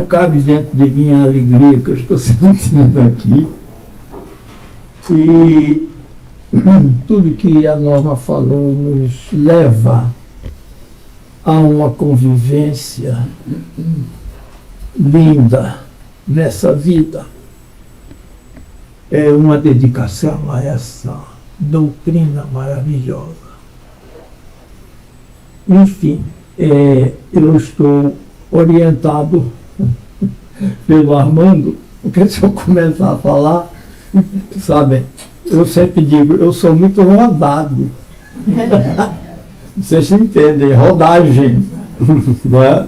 Não cabe dentro de mim a alegria que eu estou sentindo aqui. E tudo que a Norma falou nos leva a uma convivência linda nessa vida. É uma dedicação a essa doutrina maravilhosa. Enfim, eu estou orientado pelo Armando, porque se eu começar a falar, sabe, eu sempre digo, eu sou muito rodado. Vocês entendem, rodagem. Não é?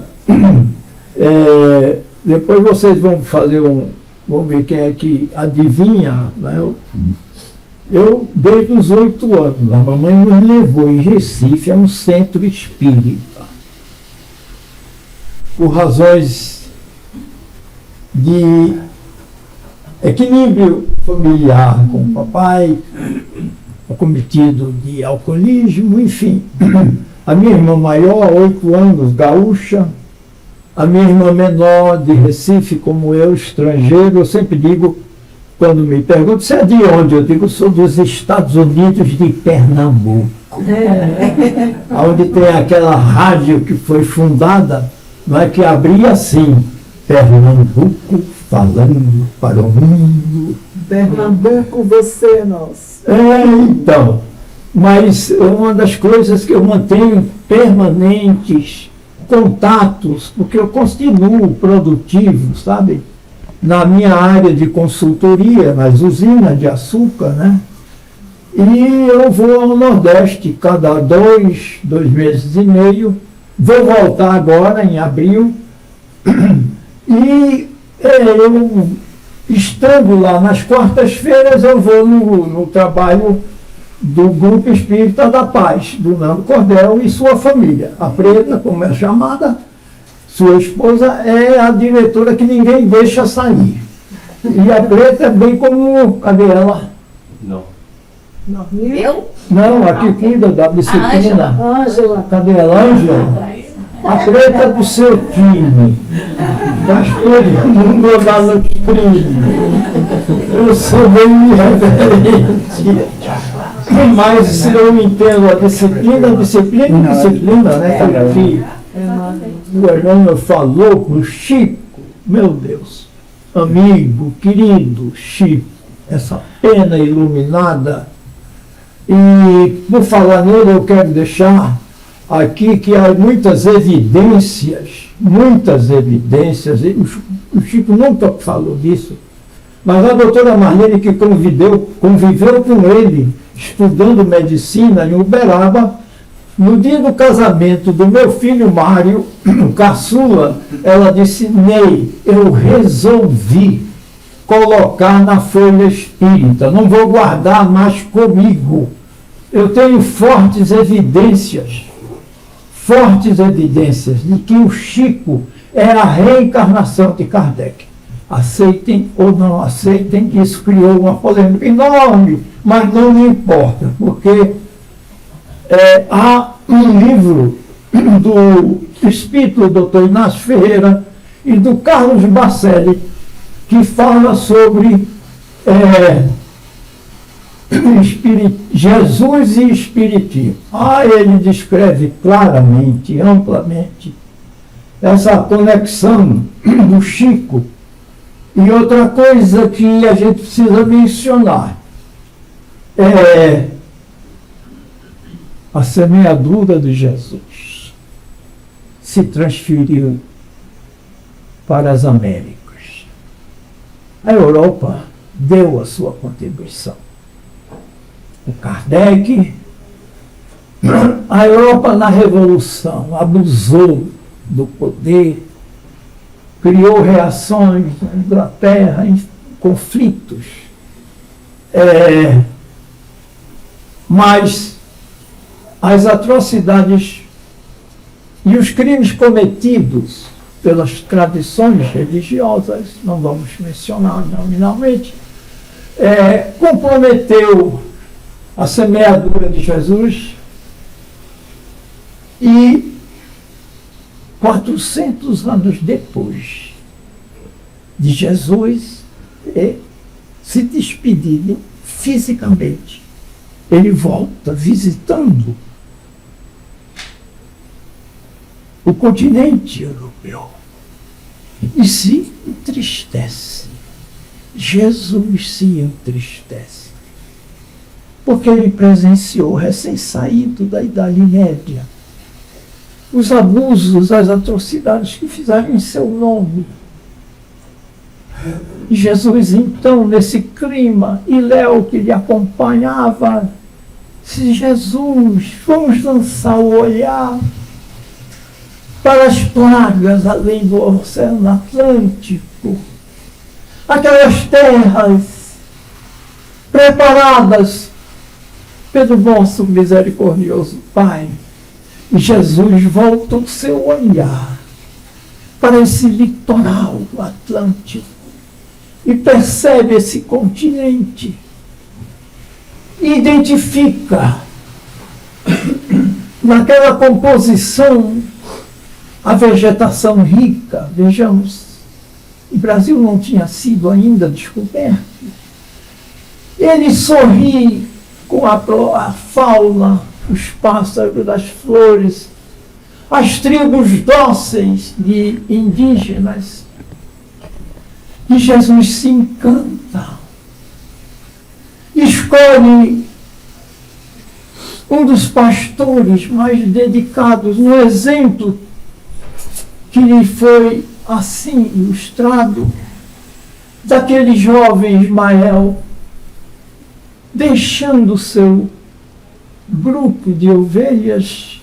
Depois vocês vão fazer vamos ver quem é que adivinha. Né? Eu, desde os 8 anos, a mamãe nos levou em Recife a um centro espírita, por razões de equilíbrio familiar com o papai, acometido de alcoolismo, enfim. A minha irmã maior, 8 anos, gaúcha, a minha irmã menor, de Recife, como eu, estrangeiro. Eu sempre digo, quando me perguntam, você é de onde? Eu digo, sou dos Estados Unidos de Pernambuco. Onde tem aquela rádio que foi fundada, não é, que abria assim, Pernambuco falando para o mundo. Pernambuco, você é nosso. Então, mas uma das coisas que eu mantenho permanentes contatos, porque eu continuo produtivo, sabe? Na minha área de consultoria, nas usinas de açúcar, né? E eu vou ao Nordeste cada 2 meses e meio. Vou voltar agora em abril. E eu, estando lá nas quartas-feiras, eu vou no trabalho do Grupo Espírita da Paz, do Nando Cordel e sua família. A Preta, como é chamada, sua esposa, é a diretora que ninguém deixa sair. E a Preta é bem como... Cadê ela? Não. Eu? Não, aqui cuida da disciplina. Ângela. Cadê ela, Ângela? A Preta é do seu time. Faz todo mundo andar no time. Eu sou bem irreverente. Mas se eu entendo a disciplina, né? Que o Hernando falou com o Chico, meu Deus, amigo, querido Chico, essa pena iluminada. E por falar nele, eu quero deixar aqui que há muitas evidências, e o Chico nunca falou disso, mas a doutora Marlene, que conviveu com ele, estudando medicina em Uberaba, no dia do casamento do meu filho Mário, caçula, ela disse, Ney, eu resolvi colocar na folha espírita, não vou guardar mais comigo. Eu tenho fortes evidências de que o Chico é a reencarnação de Kardec. Aceitem ou não aceitem, isso criou uma polêmica enorme, mas não me importa, porque há um livro do espírito do Dr. Inácio Ferreira e do Carlos Bacelli que fala sobre Jesus e Espiritismo. Ele descreve claramente, amplamente, essa conexão do Chico. E outra coisa que a gente precisa mencionar é a semeadura de Jesus se transferiu para as Américas. A Europa deu a sua contribuição. O Kardec, a Europa na Revolução abusou do poder, criou reações na Inglaterra, em conflitos. Mas as atrocidades e os crimes cometidos pelas tradições religiosas, não vamos mencionar nominalmente, comprometeu a semeadura de Jesus e 400 anos depois, de Jesus é se despedir fisicamente. Ele volta visitando o continente europeu e se entristece. Jesus se entristece, porque ele presenciou, recém-saído da Idade Média, os abusos, as atrocidades que fizeram em seu nome. E Jesus, então, nesse clima, e Léo, que lhe acompanhava, disse: Jesus, vamos lançar o olhar para as pragas além do Oceano Atlântico, aquelas terras preparadas pelo nosso misericordioso Pai. E Jesus volta o seu olhar para esse litoral do Atlântico e percebe esse continente e identifica naquela composição a vegetação rica. Vejamos, o Brasil não tinha sido ainda descoberto. Ele sorri com a fauna, os pássaros, as flores, as tribos dóceis de indígenas. E Jesus se encanta. Escolhe um dos pastores mais dedicados, no exemplo que lhe foi assim ilustrado, daquele jovem Ismael, deixando seu grupo de ovelhas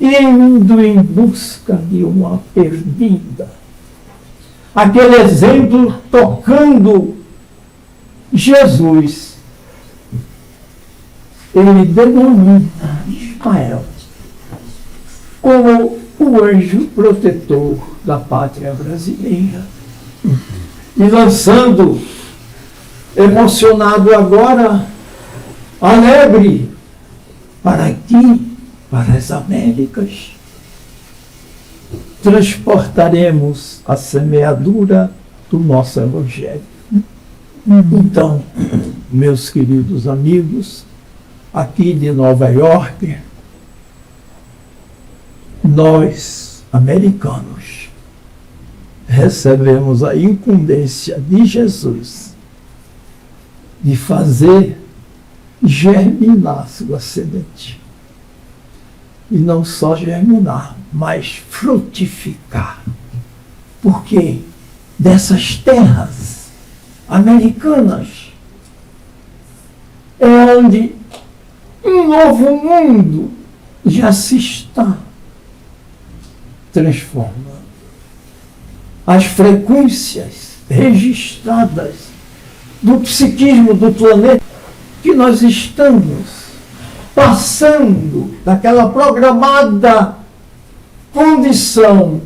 e indo em busca de uma perdida. Aquele exemplo tocando Jesus, ele denomina Ismael como o anjo protetor da pátria brasileira. E lançando, emocionado agora, alegre, para aqui, para as Américas, transportaremos a semeadura do nosso Evangelho. Então, meus queridos amigos, aqui de Nova York, nós, americanos, recebemos a incumbência de Jesus de fazer germinar sua semente. E não só germinar, mas frutificar. Porque dessas terras americanas é onde um novo mundo já se está transformando. As frequências registradas do psiquismo do planeta, que nós estamos passando daquela programada condição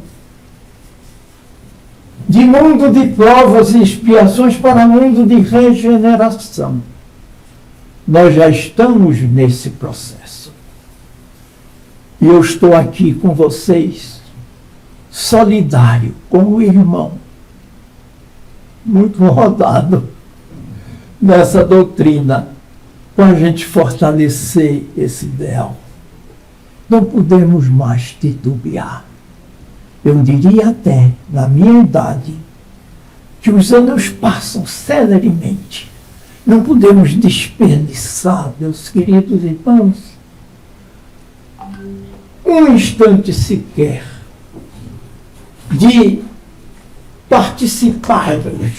de mundo de provas e expiações para mundo de regeneração. Nós já estamos nesse processo. E eu estou aqui com vocês, solidário, como irmão, muito rodado nessa doutrina, para a gente fortalecer esse ideal. Não podemos mais titubear. Eu diria até, na minha idade, que os anos passam celeremente. Não podemos desperdiçar, meus queridos irmãos, um instante sequer de participarmos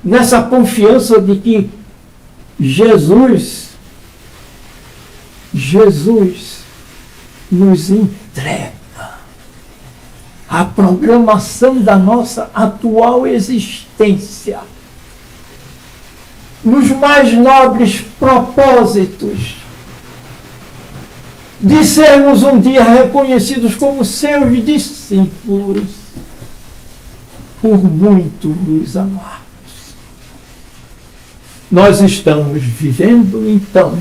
nessa confiança de que Jesus nos entrega a programação da nossa atual existência, nos mais nobres propósitos de sermos um dia reconhecidos como seus discípulos, por muito nos amar. Nós estamos vivendo, então,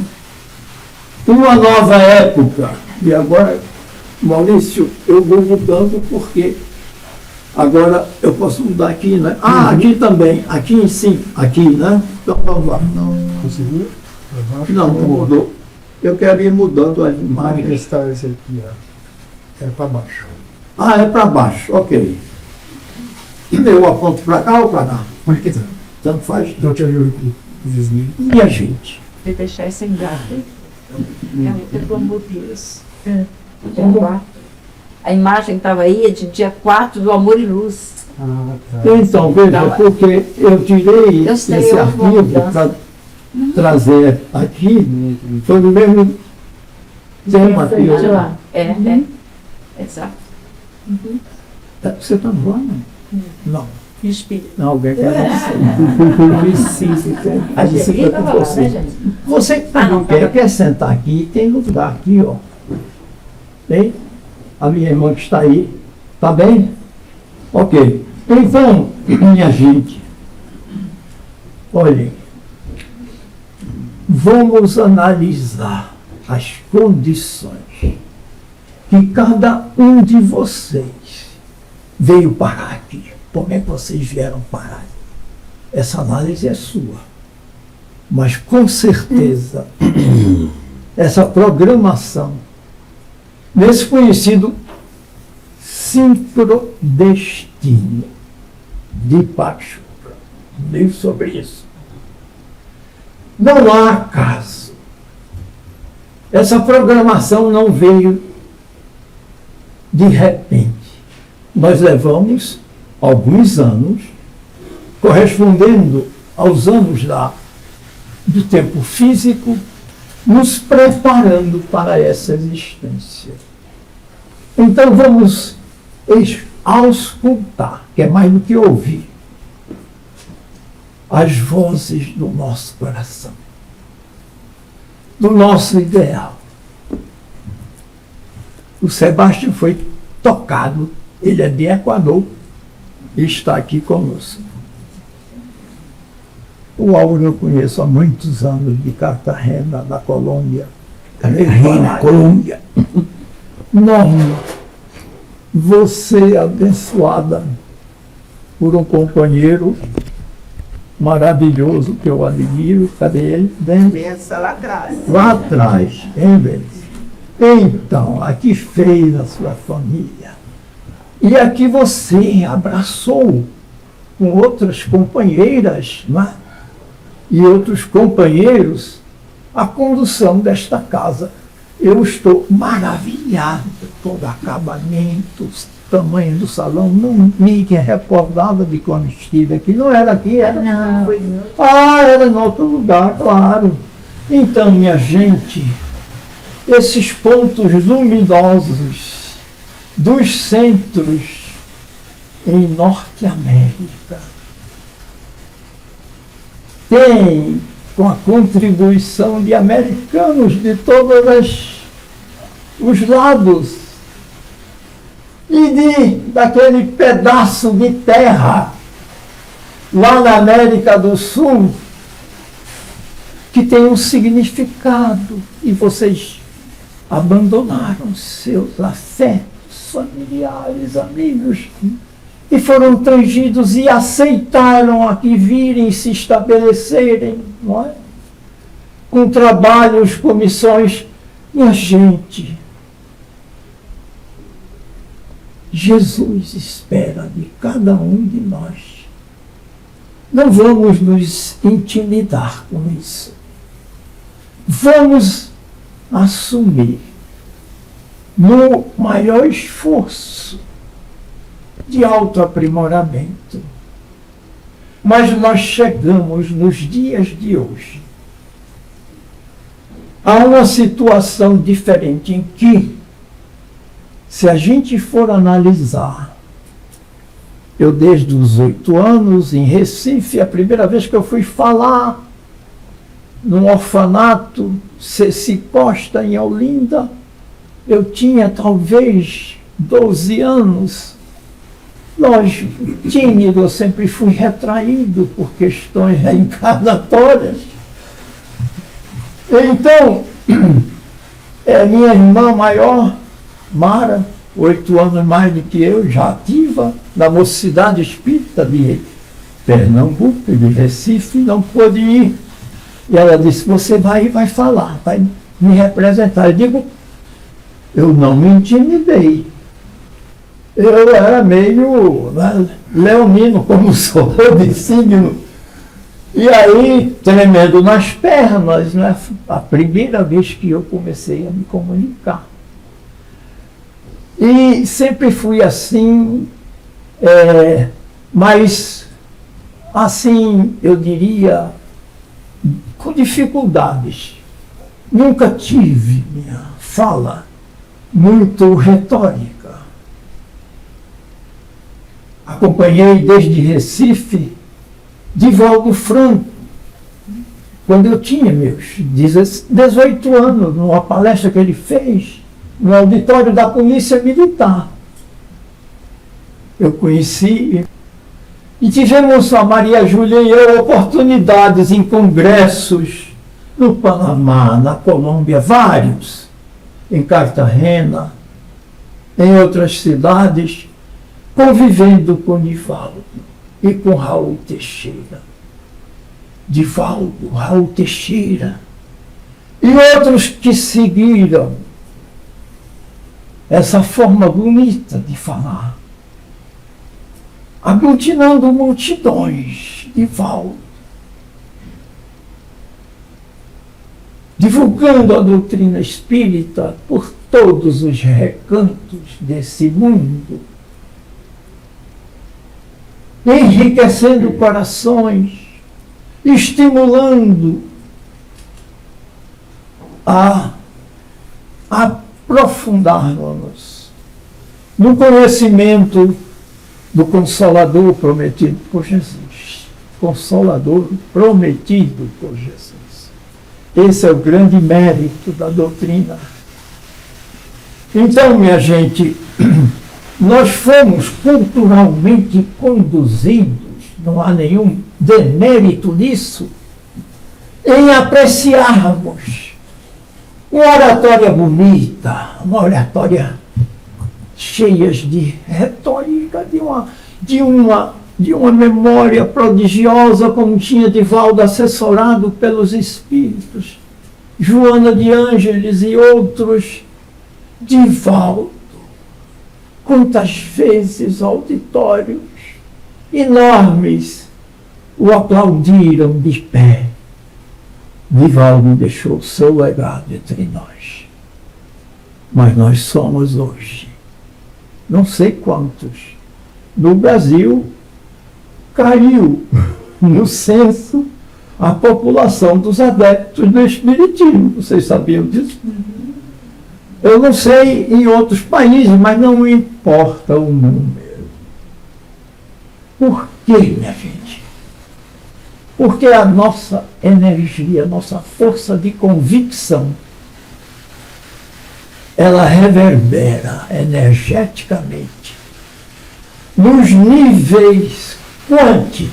uma nova época. E agora, Maurício, eu vou mudando porque Agora eu posso mudar aqui, né? Ah, aqui também. Aqui em cima. Aqui, né? Então vamos lá. Conseguiu? Não mudou. Eu quero ir mudando as Vai imagens. testar esse aqui, ó. É para baixo. Ah, é para baixo, ok. Eu aponto para cá ou para cá? Onde que tá? Tanto faz. Então te ajudo com o deslize. Minha gente, De deixar esse engato. É o amor Deus. A imagem estava aí, é de dia 4 do Amor e Luz. Ah, tá. então, veja, porque eu tirei Eu sei, esse eu arquivo vou para trazer aqui, foi no mesmo tema que eu... Exato. Você está voando? Não. Espírito. Não, alguém quer a gente se preocupa com você. Você que também quer sentar aqui, tem lugar aqui, ó. Tem? A minha irmã que está aí. Tá bem? Ok. Então, minha gente, olhem, vamos analisar as condições que cada um de vocês veio parar aqui. Como é que vocês vieram parar? Essa análise é sua. Mas, com certeza, essa programação, nesse conhecido sincrodestino de Pacho, livro sobre isso. Não há acaso. Essa programação não veio de repente. Nós levamos alguns anos, correspondendo aos anos do tempo físico, nos preparando para essa existência. Então vamos auscultar, que é mais do que ouvir, as vozes do nosso coração, do nosso ideal. O Sebastião foi tocado, ele é de Equador e está aqui conosco. O Auro eu conheço há muitos anos, de Cartagena, da Colômbia. Cartagena, Colômbia. Norma, você é abençoada por um companheiro maravilhoso que eu admiro. Cadê ele? Pensa lá atrás. Lá atrás, hein, velho? Então, aqui fez a sua família. E aqui você abraçou com outras companheiras, não é? E outros companheiros a condução desta casa. Eu estou maravilhado com o acabamento, o tamanho do salão. Não me recordava de quando estive aqui. Não era aqui, era? Não. Ah, era em outro lugar, claro. Então, minha gente, esses pontos luminosos dos centros em Norte América tem, com a contribuição de americanos de todos os lados e daquele pedaço de terra lá na América do Sul que tem um significado, e vocês abandonaram seus afetos familiares, amigos, e foram trangidos e aceitaram aqui virem se estabelecerem, não é? Com trabalhos, com missões. Minha gente, Jesus espera de cada um de nós. Não vamos nos intimidar com isso. Vamos assumir no maior esforço de autoaprimoramento. Mas nós chegamos nos dias de hoje a uma situação diferente em que, se a gente for analisar, eu desde os 8 anos em Recife, a primeira vez que eu fui falar num orfanato, Ceci Costa, em Olinda, eu tinha talvez 12 anos. Lógico, tímido, eu sempre fui retraído por questões reencarnatórias. Então, minha irmã maior, Mara, 8 anos mais do que eu, já ativa na Mocidade Espírita de Pernambuco, de Recife, não pôde ir. E ela disse, você vai falar, vai me representar. Eu digo, eu não me intimidei. Eu era meio leonino, como sou, de signo. E aí, tremendo nas pernas, né? A primeira vez que eu comecei a me comunicar. E sempre fui assim, mas assim, eu diria, com dificuldades. Nunca tive minha fala muito retórica. Acompanhei desde Recife Divaldo Franco, quando eu tinha meus 18 anos, numa palestra que ele fez no auditório da Polícia Militar. Eu conheci e tivemos, a Maria Júlia e eu, oportunidades em congressos no Panamá, na Colômbia, vários, em Cartagena, em outras cidades, convivendo com Divaldo e com Raul Teixeira. Divaldo, Raul Teixeira e outros que seguiram essa forma bonita de falar, aglutinando multidões. Divaldo, divulgando a doutrina espírita por todos os recantos desse mundo, enriquecendo corações, estimulando a aprofundarmos no conhecimento do Consolador prometido por Jesus. Consolador prometido por Jesus. Esse é o grande mérito da doutrina. Então, minha gente, nós fomos culturalmente conduzidos, não há nenhum demérito nisso, em apreciarmos uma oratória bonita, uma oratória cheia de retórica, de uma memória prodigiosa, como tinha Divaldo, assessorado pelos espíritos, Joana de Ângeles e outros. Divaldo, quantas vezes auditórios enormes o aplaudiram de pé. Divaldo deixou seu legado entre nós. Mas nós somos hoje, não sei quantos, no Brasil caiu no censo a população dos adeptos do Espiritismo. Vocês sabiam disso? Eu não sei em outros países, mas não importa o número. Por quê, minha gente? Porque a nossa energia, a nossa força de convicção, ela reverbera energeticamente nos níveis quânticos.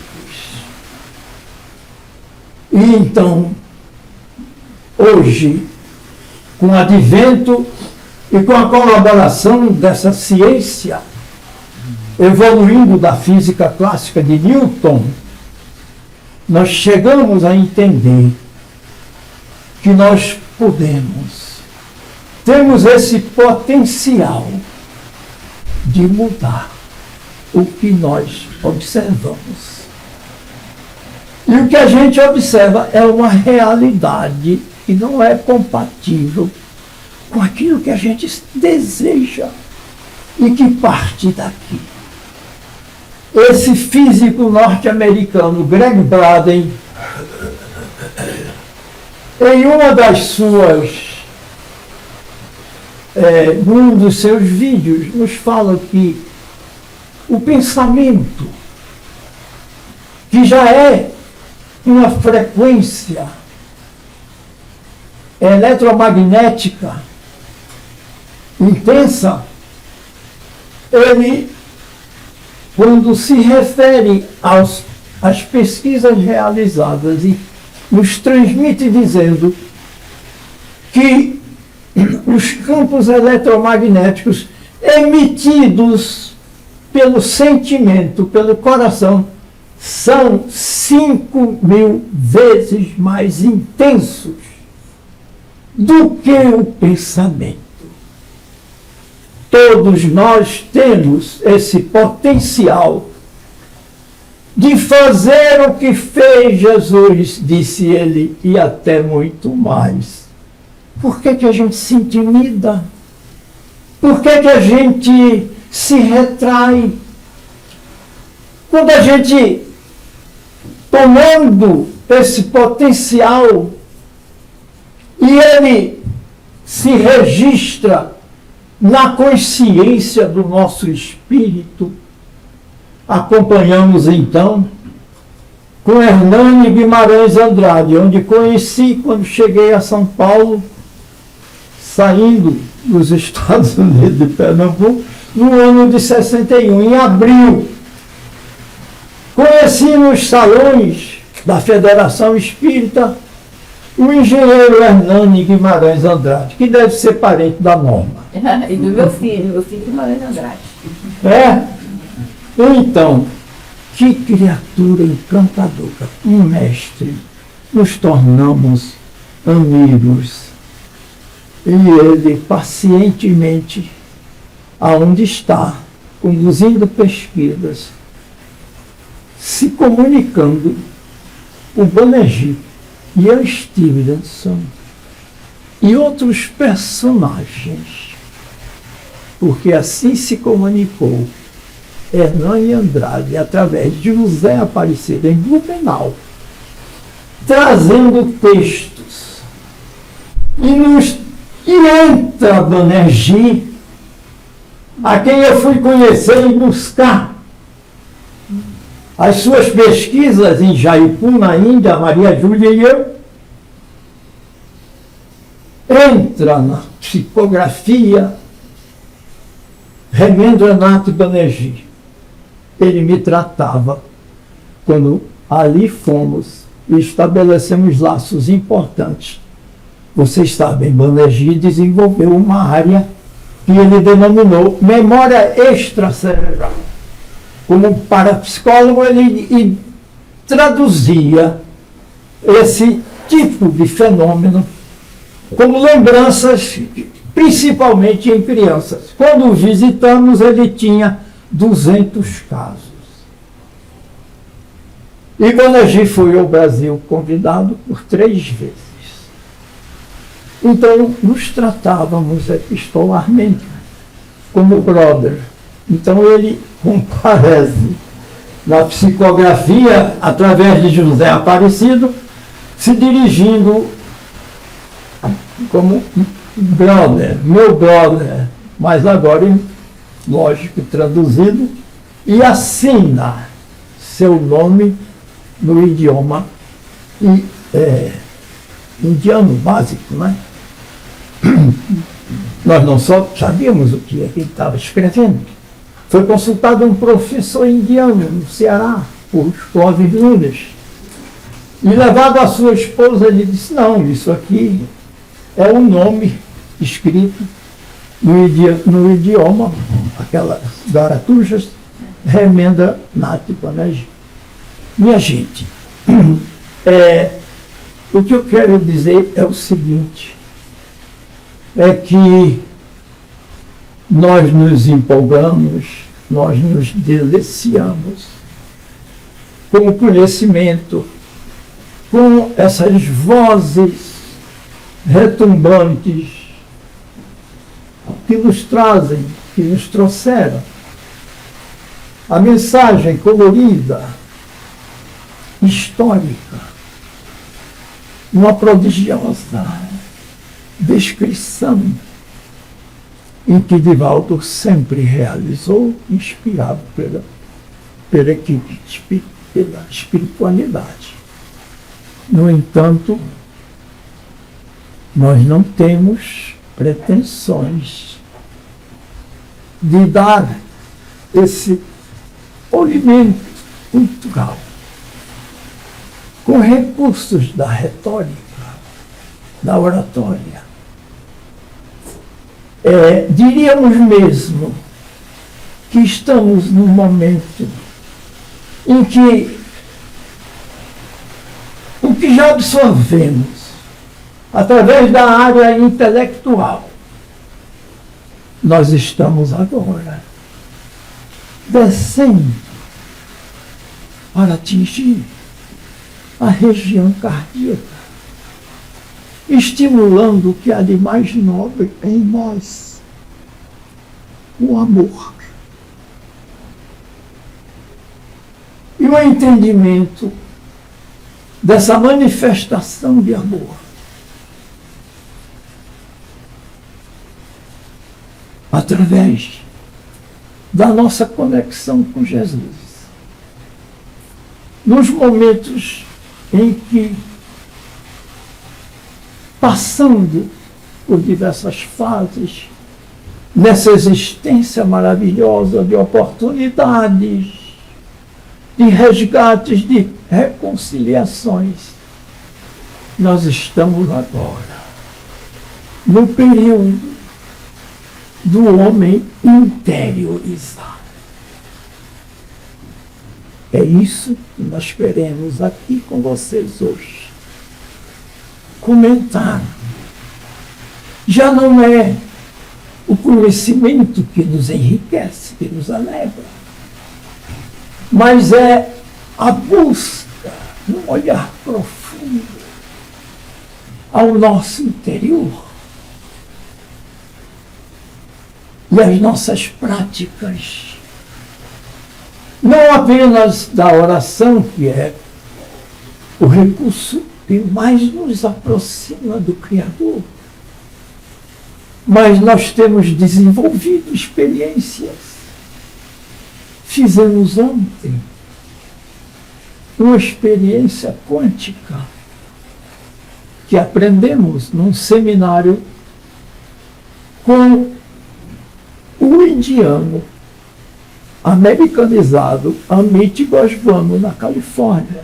E então, hoje, com o advento e com a colaboração dessa ciência, evoluindo da física clássica de Newton, nós chegamos a entender que nós temos esse potencial de mudar o que nós observamos. E o que a gente observa é uma realidade que não é compatível com aquilo que a gente deseja e que parte daqui. Esse físico norte-americano, Greg Braden, em uma das num dos seus vídeos, nos fala que o pensamento, que já é uma frequência eletromagnética intensa, ele, quando se refere às pesquisas realizadas, e nos transmite dizendo que os campos eletromagnéticos emitidos pelo sentimento, pelo coração, são 5.000 vezes mais intensos do que o pensamento. Todos nós temos esse potencial de fazer o que fez Jesus, disse ele, e até muito mais. Por que a gente se intimida? Por que a gente se retrai? Quando a gente, tomando esse potencial, e ele se registra na consciência do nosso espírito, acompanhamos então com Hernani Guimarães Andrade, onde conheci quando cheguei a São Paulo, saindo dos Estados Unidos de Pernambuco, no ano de 61, em abril. Conheci nos salões da Federação Espírita o engenheiro Hernani Guimarães Andrade, que deve ser parente da Norma. E do meu filho Guimarães Andrade. É? Então, que criatura encantadora, um mestre. Nos tornamos amigos. E ele pacientemente, aonde está, conduzindo pesquisas, se comunicando com Banerjee e a Stevenson e outros personagens, porque assim se comunicou Hernani Andrade através de José Aparecido em Blumenau, trazendo textos, e entra Banerjee, a quem eu fui conhecer e buscar as suas pesquisas em Jaipur, na Índia, Maria Júlia e eu, entra na psicografia Remendranath Banerjee. Ele me tratava, quando ali fomos e estabelecemos laços importantes. Vocês sabem, Banerjee desenvolveu uma área que ele denominou memória extracerebral. Como parapsicólogo, ele traduzia esse tipo de fenômeno como lembranças, principalmente em crianças. Quando o visitamos, ele tinha 200 casos. E Banerjee foi ao Brasil convidado por 3 vezes. Então, nos tratávamos epistolarmente, como brother. Então, ele comparece na psicografia, através de José Aparecido, se dirigindo como brother, meu brother, mas agora, lógico, traduzido, e assina seu nome no idioma indiano básico, né? Nós não só sabíamos o que é que ele estava escrevendo. Foi consultado um professor indiano no Ceará, por Clóvis Nunes, e levado a sua esposa, ele disse, não, isso aqui é um nome escrito no idioma, aquelas garatujas, Remendranath Banerjee. Minha gente, o que eu quero dizer é o seguinte, é que nós nos empolgamos, nós nos deliciamos com o conhecimento, com essas vozes retumbantes que nos trazem, que nos trouxeram a mensagem colorida, histórica, uma prodigiosa descrição em que Divaldo sempre realizou, inspirado pela espiritualidade. No entanto, nós não temos pretensões de dar esse polimento cultural com recursos da retórica, da oratória, Diríamos mesmo que estamos num momento em que o que já absorvemos através da área intelectual, nós estamos agora descendo para atingir a região cardíaca, estimulando o que há de mais nobre em nós, o amor. E o entendimento dessa manifestação de amor através da nossa conexão com Jesus. Nos momentos em que, passando por diversas fases, nessa existência maravilhosa de oportunidades, de resgates, de reconciliações, nós estamos agora no período do homem interiorizado. É isso que nós queremos aqui com vocês hoje. Comentar. Já não é o conhecimento que nos enriquece, que nos alegra, mas é a busca, um olhar profundo ao nosso interior. E as nossas práticas, não apenas da oração, que é o recurso que mais nos aproxima do Criador, mas nós temos desenvolvido experiências. Fizemos ontem uma experiência quântica que aprendemos num seminário com o indiano americanizado Amit Goswami, na Califórnia,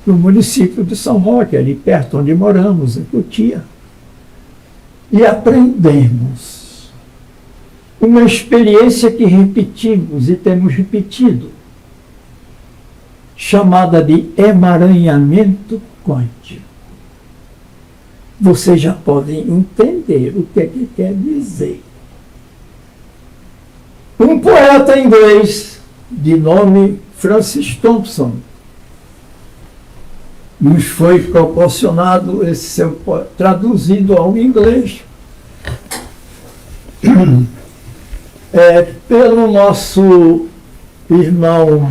no município de São Roque, ali perto onde moramos, em Cotia. E aprendemos uma experiência que repetimos e temos repetido, chamada de emaranhamento quântico. Vocês já podem entender o que é que quer dizer. Um poeta inglês de nome Francis Thompson nos foi proporcionado esse seu traduzido ao inglês pelo nosso irmão.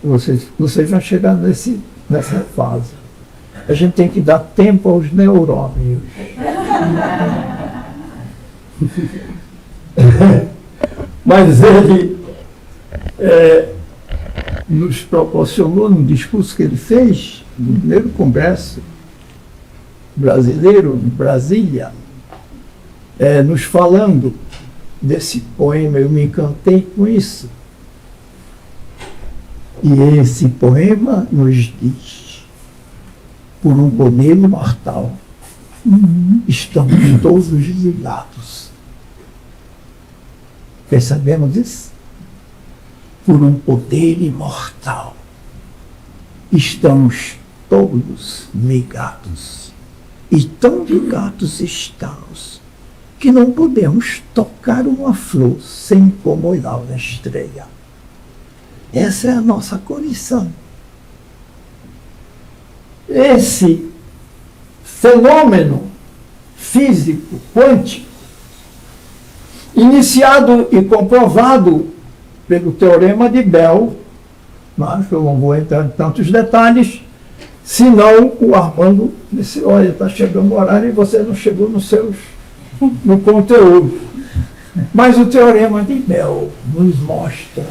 Vocês vão chegar nessa fase. A gente tem que dar tempo aos neurônios. Mas ele nos proporcionou, num discurso que ele fez, no primeiro congresso brasileiro, em Brasília, nos falando desse poema. Eu me encantei com isso. E esse poema nos diz: por um poder imortal, estamos todos ligados. Percebemos isso? Por um poder imortal, estamos todos ligados. E tão ligados estamos que não podemos tocar uma flor sem incomodar uma estrela. Essa é a nossa condição. Esse fenômeno físico, quântico, iniciado e comprovado pelo Teorema de Bell, mas eu não vou entrar em tantos detalhes, senão o Armando disse: olha, está chegando o horário e você não chegou no conteúdo. Mas o Teorema de Bell nos mostra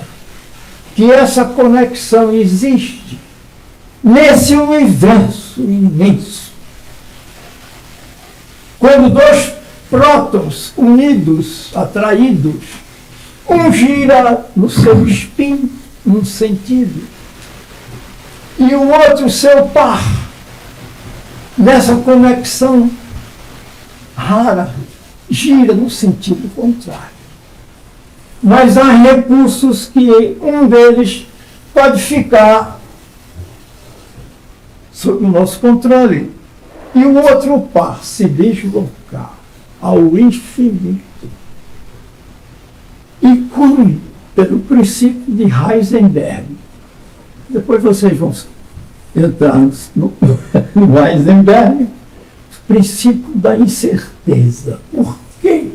que essa conexão existe nesse universo imenso. Quando dois prótons unidos, atraídos, um gira no seu spin, num sentido, e o outro seu par, nessa conexão rara, gira no sentido contrário. Mas há recursos que um deles pode ficar sob o nosso controle e o outro par se deslocar ao infinito. E como pelo princípio de Heisenberg. Depois vocês vão entrar no Heisenberg, o princípio da incerteza. Porque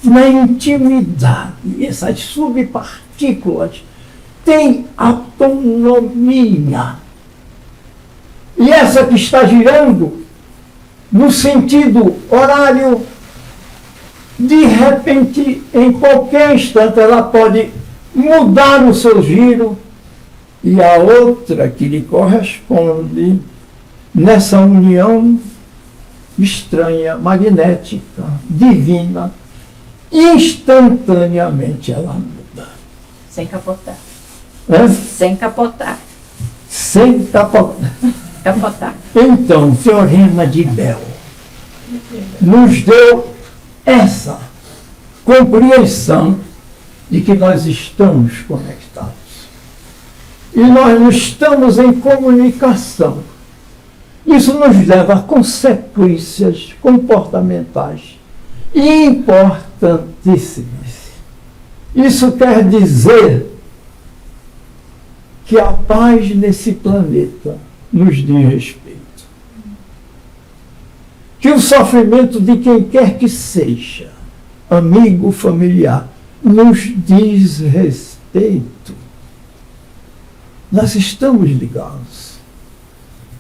na intimidade essas subpartículas têm autonomia. E essa que está girando no sentido horário, de repente, em qualquer instante, ela pode mudar o seu giro e a outra que lhe corresponde nessa união estranha, magnética, divina, instantaneamente ela muda. Sem capotar. É? Sem capotar. Sem capotar. Capotar. Então, Teorema de Bell nos deu essa compreensão de que nós estamos conectados. E nós não estamos em comunicação. Isso nos leva a consequências comportamentais importantíssimas. Isso quer dizer que a paz nesse planeta nos diz respeito. Que o sofrimento de quem quer que seja, amigo, familiar, nos diz respeito. Nós estamos ligados.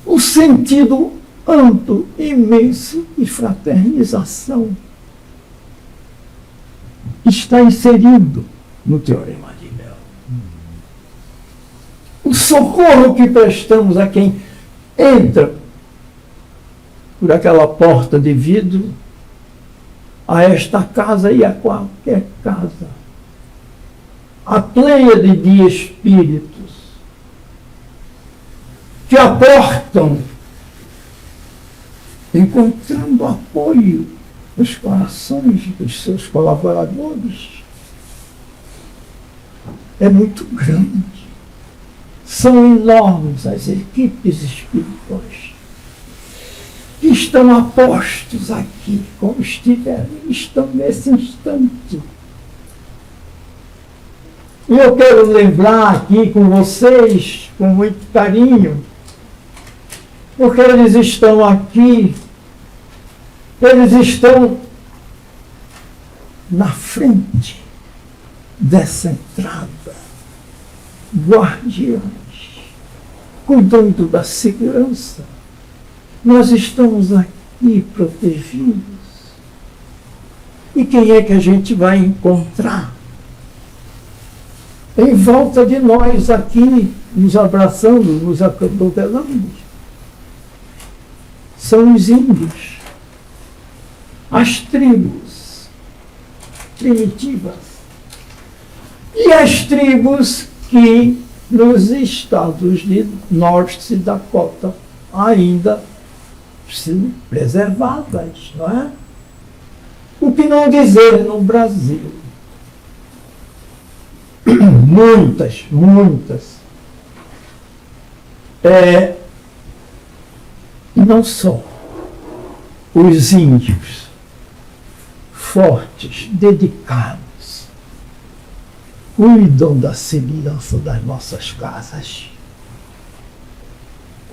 O sentido amplo, imenso de fraternização está inserido no Teorema de Bell. O socorro que prestamos a quem entra por aquela porta de vidro, a esta casa e a qualquer casa. A pleiade de espíritos que aportam, encontrando apoio nos corações dos seus colaboradores, é muito grande. São enormes as equipes espirituais que estão apostos aqui, como estão nesse instante. E eu quero lembrar aqui com vocês, com muito carinho, porque eles estão aqui, eles estão na frente dessa entrada, guardiões, cuidando da segurança. Nós estamos aqui protegidos. E quem é que a gente vai encontrar? Em volta de nós aqui, nos abraçando, nos acotovelando. São os índios, as tribos primitivas e as tribos que nos estados de Norte Dakota ainda são preservadas, não é? O que não dizer no Brasil? Muitas. E não só os índios fortes, dedicados, cuidam da segurança das nossas casas.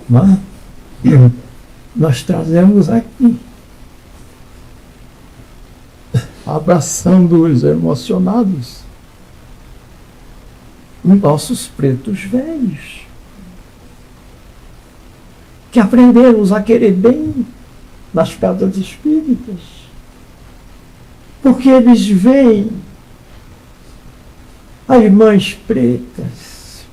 Não é? Nós trazemos aqui, abraçando os emocionados, os nossos pretos velhos, que aprendemos a querer bem nas casas espíritas, porque eles veem as mães pretas,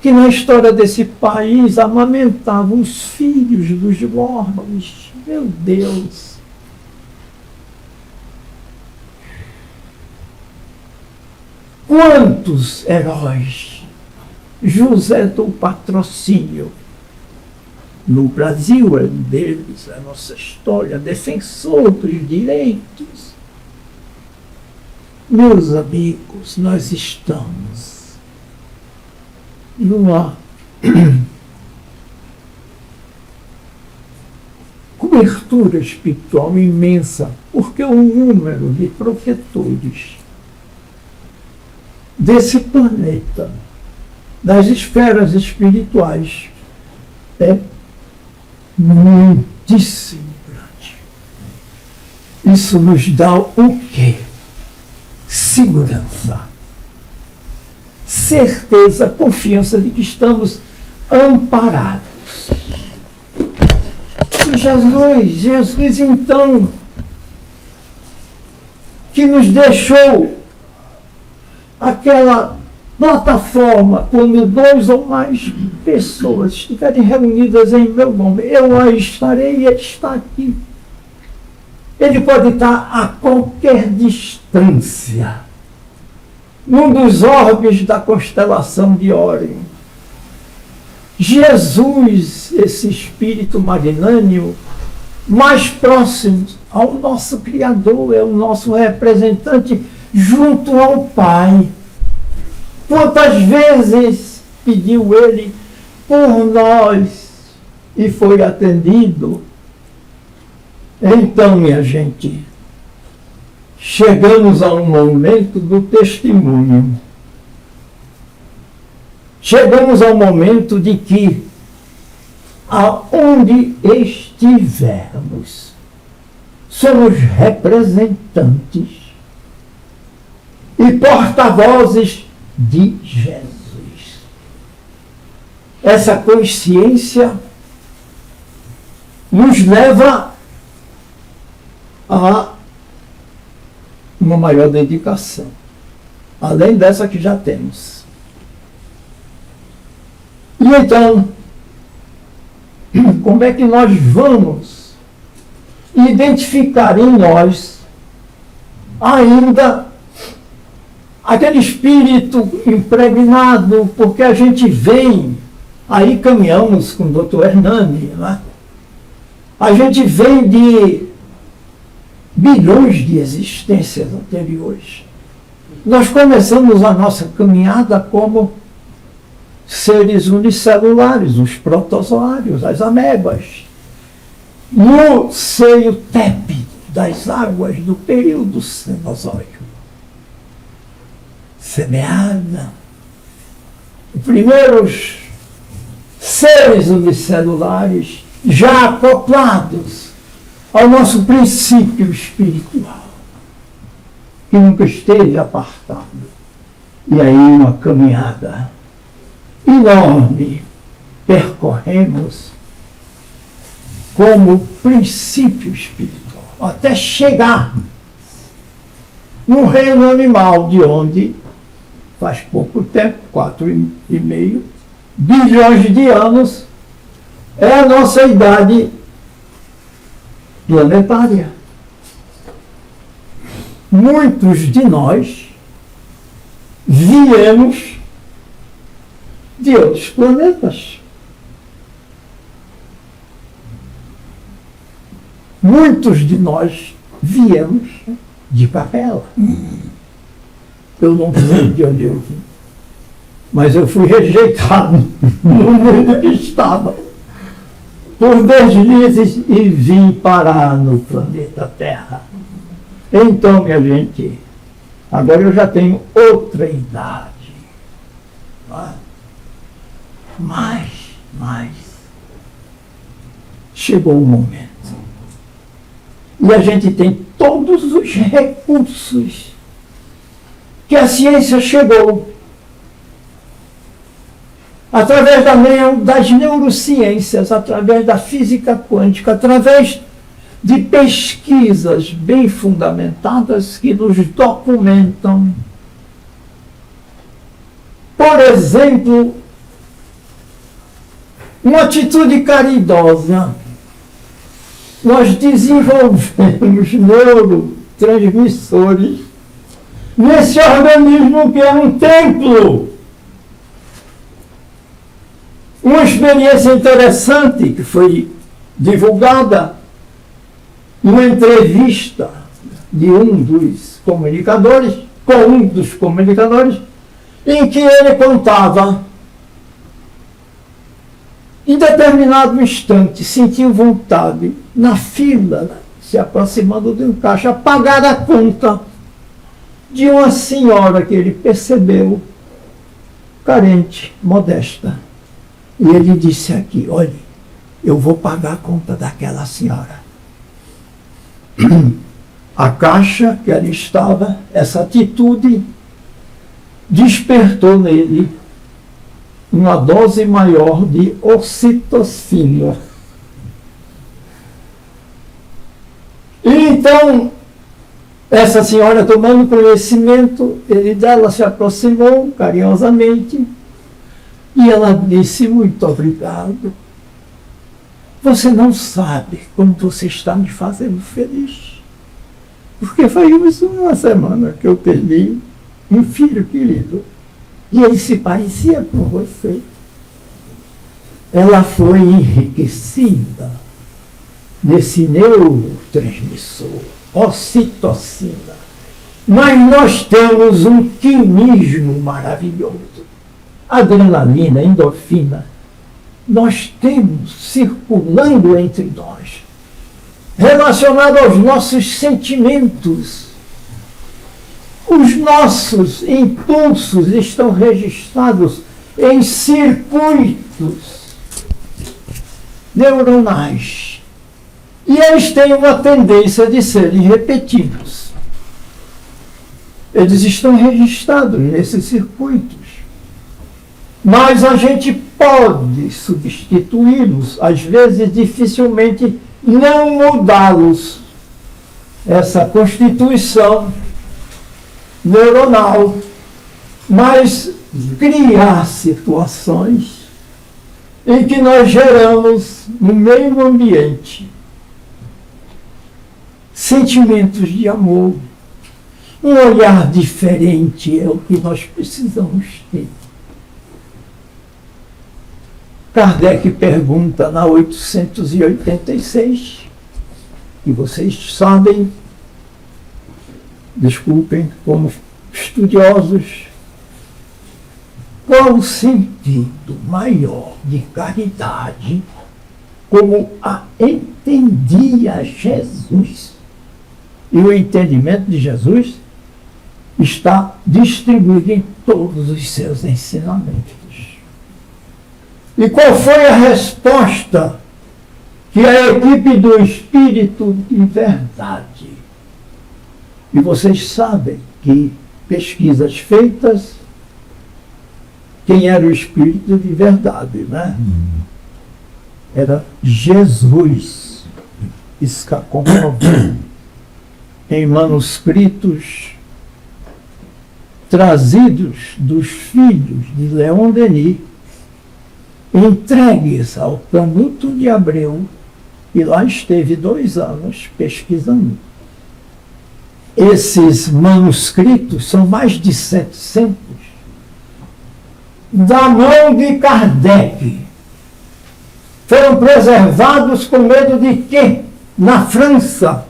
que na história desse país amamentavam os filhos dos mortos. Meu Deus! Quantos heróis! José do Patrocínio, no Brasil, é um deles, a nossa história, defensor dos direitos. Meus amigos, nós estamos numa cobertura espiritual imensa, porque o número de protetores desse planeta, das esferas espirituais, é muitíssimo grande. Isso nos dá o quê? Segurança, certeza, confiança de que estamos amparados. Jesus então, que nos deixou aquela plataforma, quando 2 ou mais pessoas estiverem reunidas em meu nome, eu a estarei e ele está aqui. Ele pode estar a qualquer distância, num dos orbes da constelação de Órion. Jesus, esse espírito magnânimo, mais próximo ao nosso Criador, é o nosso representante junto ao Pai. Quantas vezes pediu ele por nós e foi atendido? Então, minha gente, chegamos a um momento do testemunho. Chegamos ao momento de que, aonde estivermos, somos representantes e porta-vozes de Jesus. Essa consciência nos leva a uma maior dedicação, além dessa que já temos. E então, como é que nós vamos identificar em nós ainda aquele espírito impregnado, porque a gente vem, aí caminhamos com o doutor Hernani, né? A gente vem de bilhões de existências anteriores. Nós começamos a nossa caminhada como seres unicelulares, os protozoários, as amebas, no seio tépido das águas do período cenozoico. Semeada. Os primeiros seres unicelulares já acoplados ao nosso princípio espiritual, que nunca esteve apartado. E aí uma caminhada enorme percorremos como princípio espiritual, até chegar no reino animal, de onde faz pouco tempo, 4,5 bilhões de anos, é a nossa idade planetária. Muitos de nós viemos de outros planetas. Muitos de nós viemos de papel. Eu não sei de onde eu vim, mas eu fui rejeitado no mundo que estava por deslizes e vim parar no planeta Terra. Então, minha gente, agora eu já tenho outra idade. Mas chegou o momento. E a gente tem todos os recursos que a ciência chegou. Através das neurociências, através da física quântica, através de pesquisas bem fundamentadas que nos documentam. Por exemplo, uma atitude caridosa. Nós desenvolvemos neurotransmissores nesse organismo que é um templo. Uma experiência interessante que foi divulgada numa entrevista de um dos comunicadores, com um dos comunicadores, em que ele contava, em determinado instante, sentiu vontade, na fila, se aproximando de um caixa, pagar a conta de uma senhora que ele percebeu carente, modesta. E ele disse aqui, olhe, eu vou pagar a conta daquela senhora. A caixa que ali estava, essa atitude, despertou nele uma dose maior de ocitocina. E então, essa senhora, tomando conhecimento, ele dela se aproximou carinhosamente e ela disse, muito obrigado. Você não sabe como você está me fazendo feliz. Porque faz uma semana que eu perdi um filho querido. E ele se parecia com você. Ela foi enriquecida nesse neurotransmissor, ocitocina. Mas nós temos um quimismo maravilhoso. Adrenalina, endorfina. Nós temos circulando entre nós, relacionado aos nossos sentimentos. Os nossos impulsos estão registrados em circuitos neuronais. E eles têm uma tendência de serem repetidos. Eles estão registrados nesses circuitos. Mas a gente pode substituí-los, às vezes dificilmente não mudá-los. Essa constituição neuronal, mas criar situações em que nós geramos no meio ambiente sentimentos de amor. Um olhar diferente é o que nós precisamos ter. Kardec pergunta na 886, e vocês sabem, desculpem, como estudiosos, qual o sentido maior de caridade como a entendia Jesus? E o entendimento de Jesus está distribuído em todos os seus ensinamentos. E qual foi a resposta que a equipe do Espírito de Verdade? E vocês sabem que pesquisas feitas, quem era o Espírito de Verdade, né? Era Jesus. Isso está comprovado em manuscritos trazidos dos filhos de Leon Denis, entregues ao Canuto de Abreu, e lá esteve 2 anos pesquisando. Esses manuscritos são mais de 700, da mão de Kardec. Foram preservados com medo de que, na França,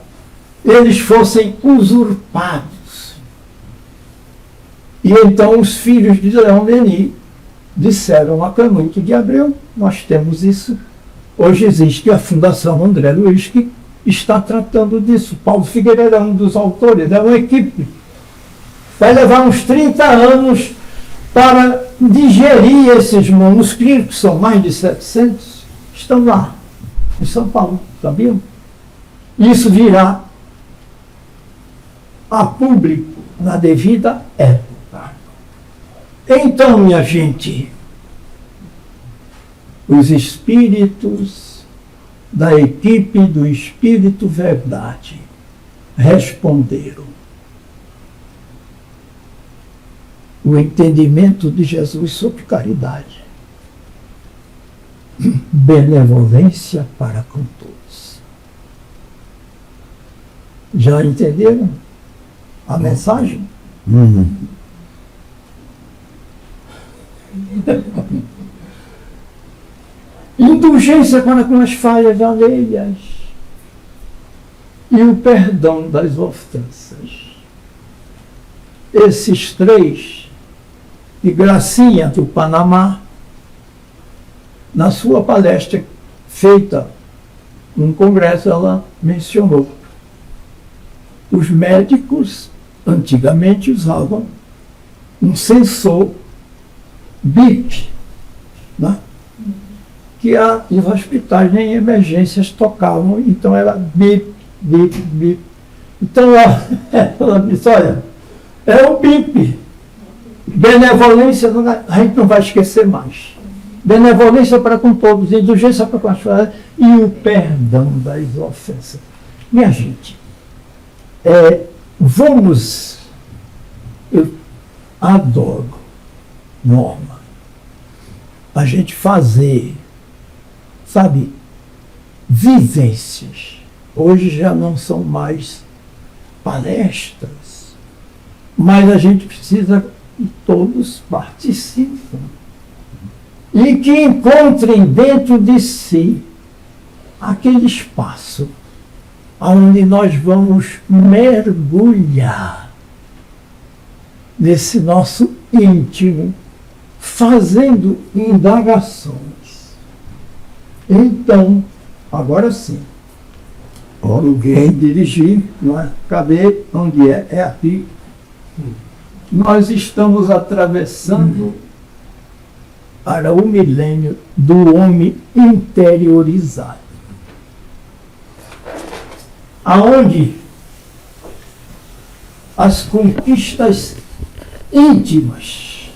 eles fossem usurpados. E então os filhos de Leon Denis disseram a Canuto de Abreu, nós temos isso. Hoje existe a Fundação André Luiz, que está tratando disso. Paulo Figueiredo é um dos autores, é uma equipe. Vai levar uns 30 anos para digerir esses manuscritos, que são mais de 700, estão lá, em São Paulo, sabiam? Isso virá a público na devida época. Então, minha gente, os espíritos da equipe do Espírito Verdade responderam. O entendimento de Jesus sobre caridade. Benevolência para com todos. Já entenderam a mensagem? indulgência para com as falhas alheias e o perdão das ofensas. Esses três, e Gracinha do Panamá, na sua palestra feita num congresso, ela mencionou. Os médicos antigamente usavam um sensor BIP, né? Que os hospitais nem emergências tocavam, então era BIP, BIP, BIP. Então ela disse, olha, é o BIP. Benevolência, a gente não vai esquecer mais. Benevolência para com todos, indulgência para com as falhas e o perdão das ofensas. Minha gente, eu adoro, Norma, a gente fazer, sabe, vivências. Hoje já não são mais palestras, mas a gente precisa que todos participem e que encontrem dentro de si aquele espaço onde nós vamos mergulhar nesse nosso íntimo, fazendo indagações. Então, agora sim, alguém dirigir, não é? Cadê? Onde é? É aqui. Nós estamos atravessando para o milênio do homem interiorizado, aonde as conquistas íntimas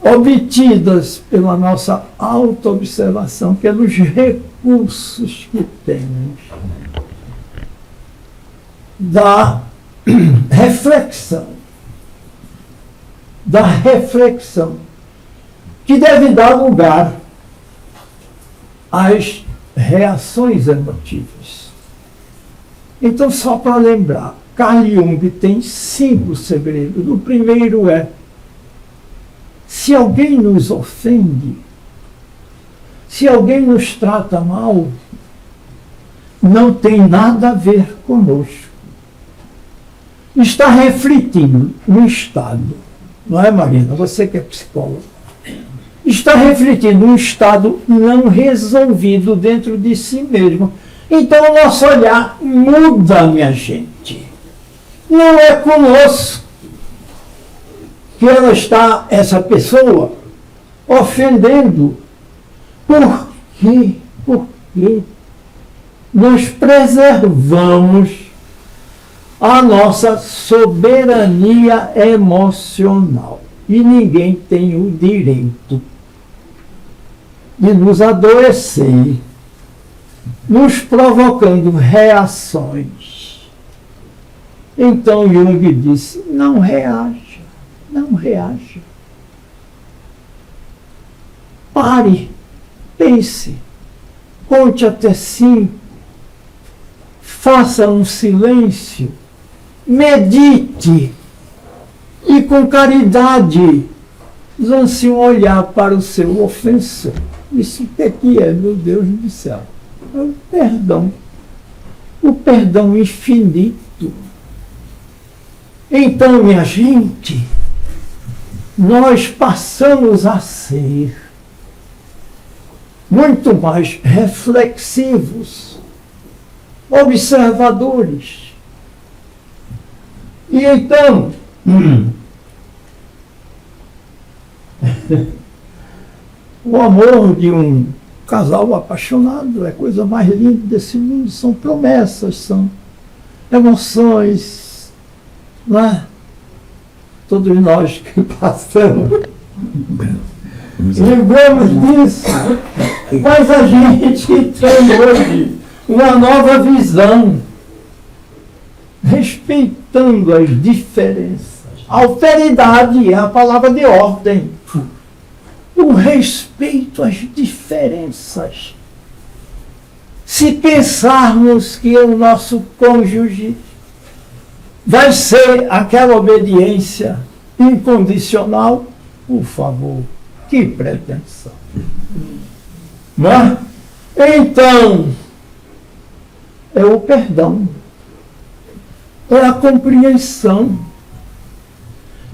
obtidas pela nossa autoobservação, pelos recursos que temos, da reflexão, que deve dar lugar às reações emotivas. Então, só para lembrar, Carl Jung tem 5 segredos. O primeiro é: se alguém nos ofende, se alguém nos trata mal, não tem nada a ver conosco. Está refletindo no estado, não é, Marina? Você que é psicóloga. Está refletindo um estado não resolvido dentro de si mesmo. Então o nosso olhar muda, minha gente. Não é conosco que essa pessoa, ofendendo. Por quê? Porque nós preservamos a nossa soberania emocional. E ninguém tem o direito de nos adoecer, nos provocando reações. Então Jung disse: não reaja, não reaja. Pare, pense, conte até 5, faça um silêncio, medite e com caridade lance um olhar para o seu ofensor. Isso o que é, meu Deus do céu? É o perdão infinito. Então, minha gente, nós passamos a ser muito mais reflexivos, observadores. E então, o amor de um casal apaixonado é a coisa mais linda desse mundo. São promessas, são emoções, não é? Todos nós que passamos lembramos disso, mas a gente tem hoje uma nova visão, respeitando as diferenças. Alteridade é a palavra de ordem. O respeito às diferenças. Se pensarmos que o nosso cônjuge vai ser aquela obediência incondicional, por favor, que pretensão. Não é? Então, é o perdão, é a compreensão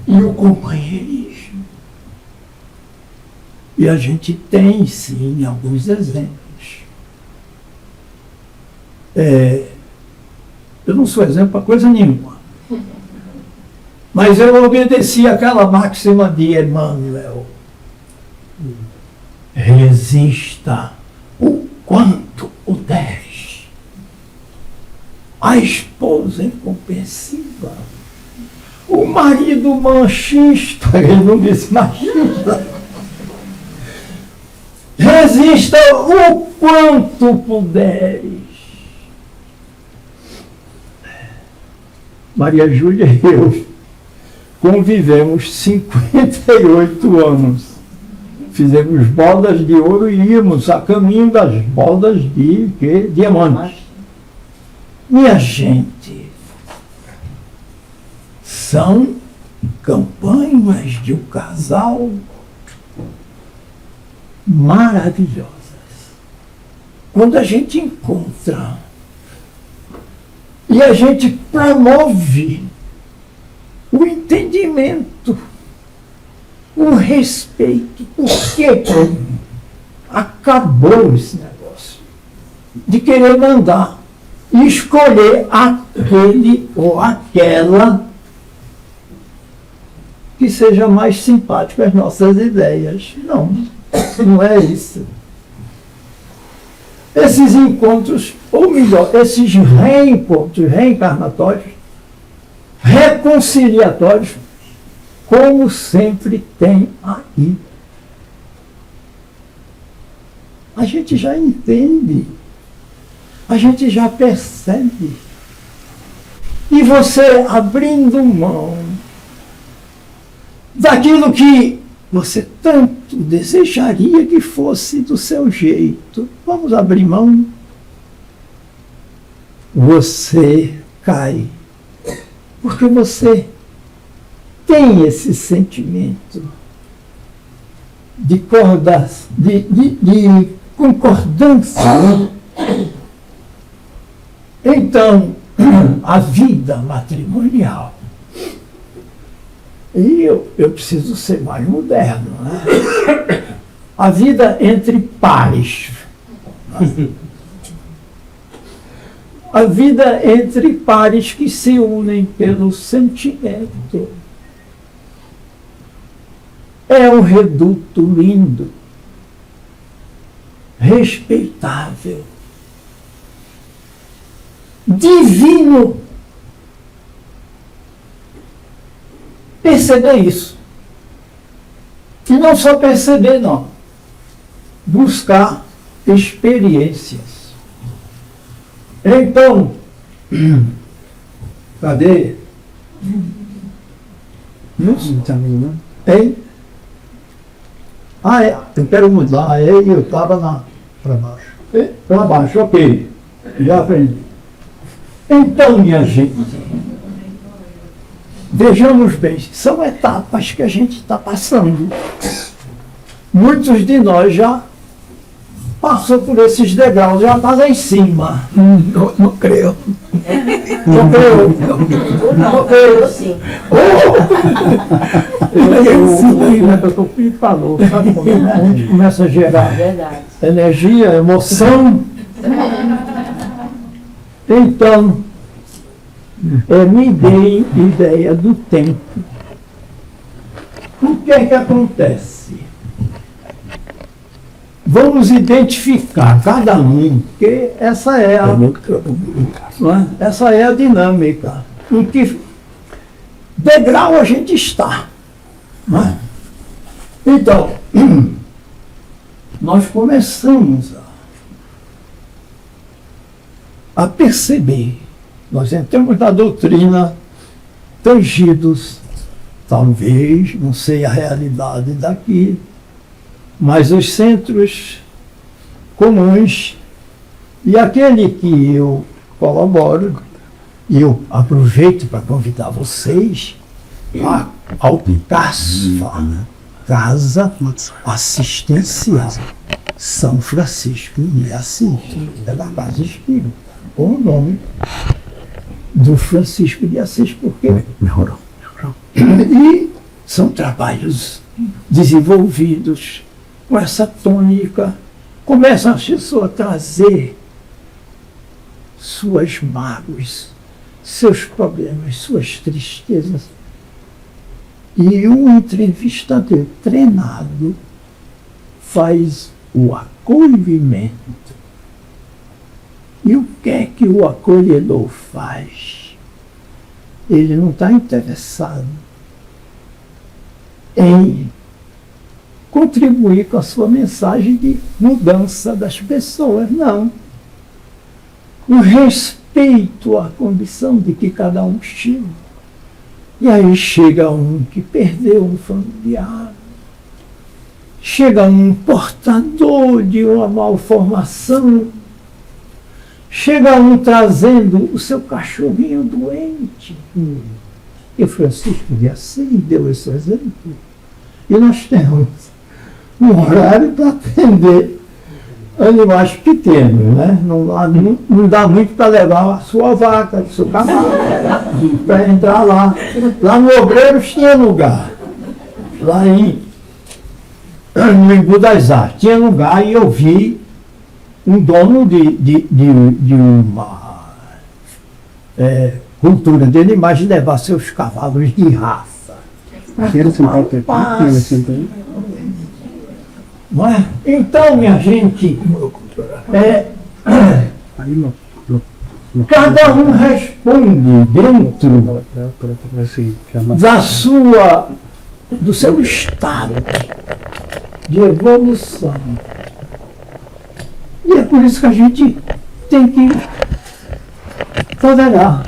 e o companheirismo. E a gente tem, sim, alguns exemplos. Eu não sou exemplo para coisa nenhuma. Mas eu obedeci àquela máxima de Emmanuel. Resista o quanto puderes. A esposa incompreensiva. O marido machista, ele não disse machista. Resista o quanto puderes. Maria Júlia e eu convivemos 58 anos. Fizemos bodas de ouro e íamos a caminho das bodas de diamantes. Minha gente, são campanhas de um casal maravilhosas. Quando a gente encontra e a gente promove o entendimento, o respeito, porque acabou esse negócio de querer mandar e escolher aquele ou aquela que seja mais simpático às nossas ideias. Não, não é isso. Esses encontros, ou melhor, esses reencontros reencarnatórios, reconciliatórios, como sempre tem aí. A gente já entende, a gente já percebe. E você abrindo mão daquilo que você tanto desejaria que fosse do seu jeito, vamos abrir mão. Você cai, porque você tem esse sentimento de concordância. Então, a vida matrimonial, e eu preciso ser mais moderno, né? A vida entre pares. A vida entre pares que se unem pelo sentimento. É um reduto lindo, respeitável, divino. Perceber isso. E não só perceber, não. Buscar experiências. Então, cadê? Hein? Eu quero mudar. Eu estava para baixo. Para baixo, ok. Já aprendi. Então, minha gente, vejamos bem, são etapas que a gente está passando. Muitos de nós já passou por esses degraus, já está lá em cima. Não creio. Não creio. Não creio. Sim. O que falou, sabe como é? A gente começa a gerar energia, emoção. Então, me deem ideia do tempo. O que é que acontece? Vamos identificar cada um, porque essa é a dinâmica. Em que degrau a gente está. Não é? Então, nós começamos a perceber. Nós entramos na doutrina tangidos, talvez, não sei a realidade daqui, mas os centros comuns, e aquele que eu colaboro, e eu aproveito para convidar vocês ao CASFA, Casa Assistencial São Francisco de Assis, da base espírita, com o nome do Francisco de Assis, porque melhorou. E são trabalhos desenvolvidos com essa tônica. Começam as pessoas a trazer suas mágoas, seus problemas, suas tristezas. E o entrevistador treinado faz o acolhimento. E o que é que o acolhedor faz? Ele não está interessado em contribuir com a sua mensagem de mudança das pessoas, não. O respeito à condição de que cada um chega. E aí chega um que perdeu um familiar, chega um portador de uma malformação, chega um trazendo o seu cachorrinho doente. E Francisco de Assis deu esse exemplo. E nós temos um horário para atender animais pequenos, né? Não dá muito para levar a sua vaca, o seu cavalo, para entrar lá. Lá no Obreiros tinha lugar. Lá no Embu das Artes tinha lugar, e eu vi um dono de uma cultura de animais levar seus cavalos de raça. Não é? Então, minha gente, cada um responde dentro do seu estado de evolução. E é por isso que a gente tem que tolerar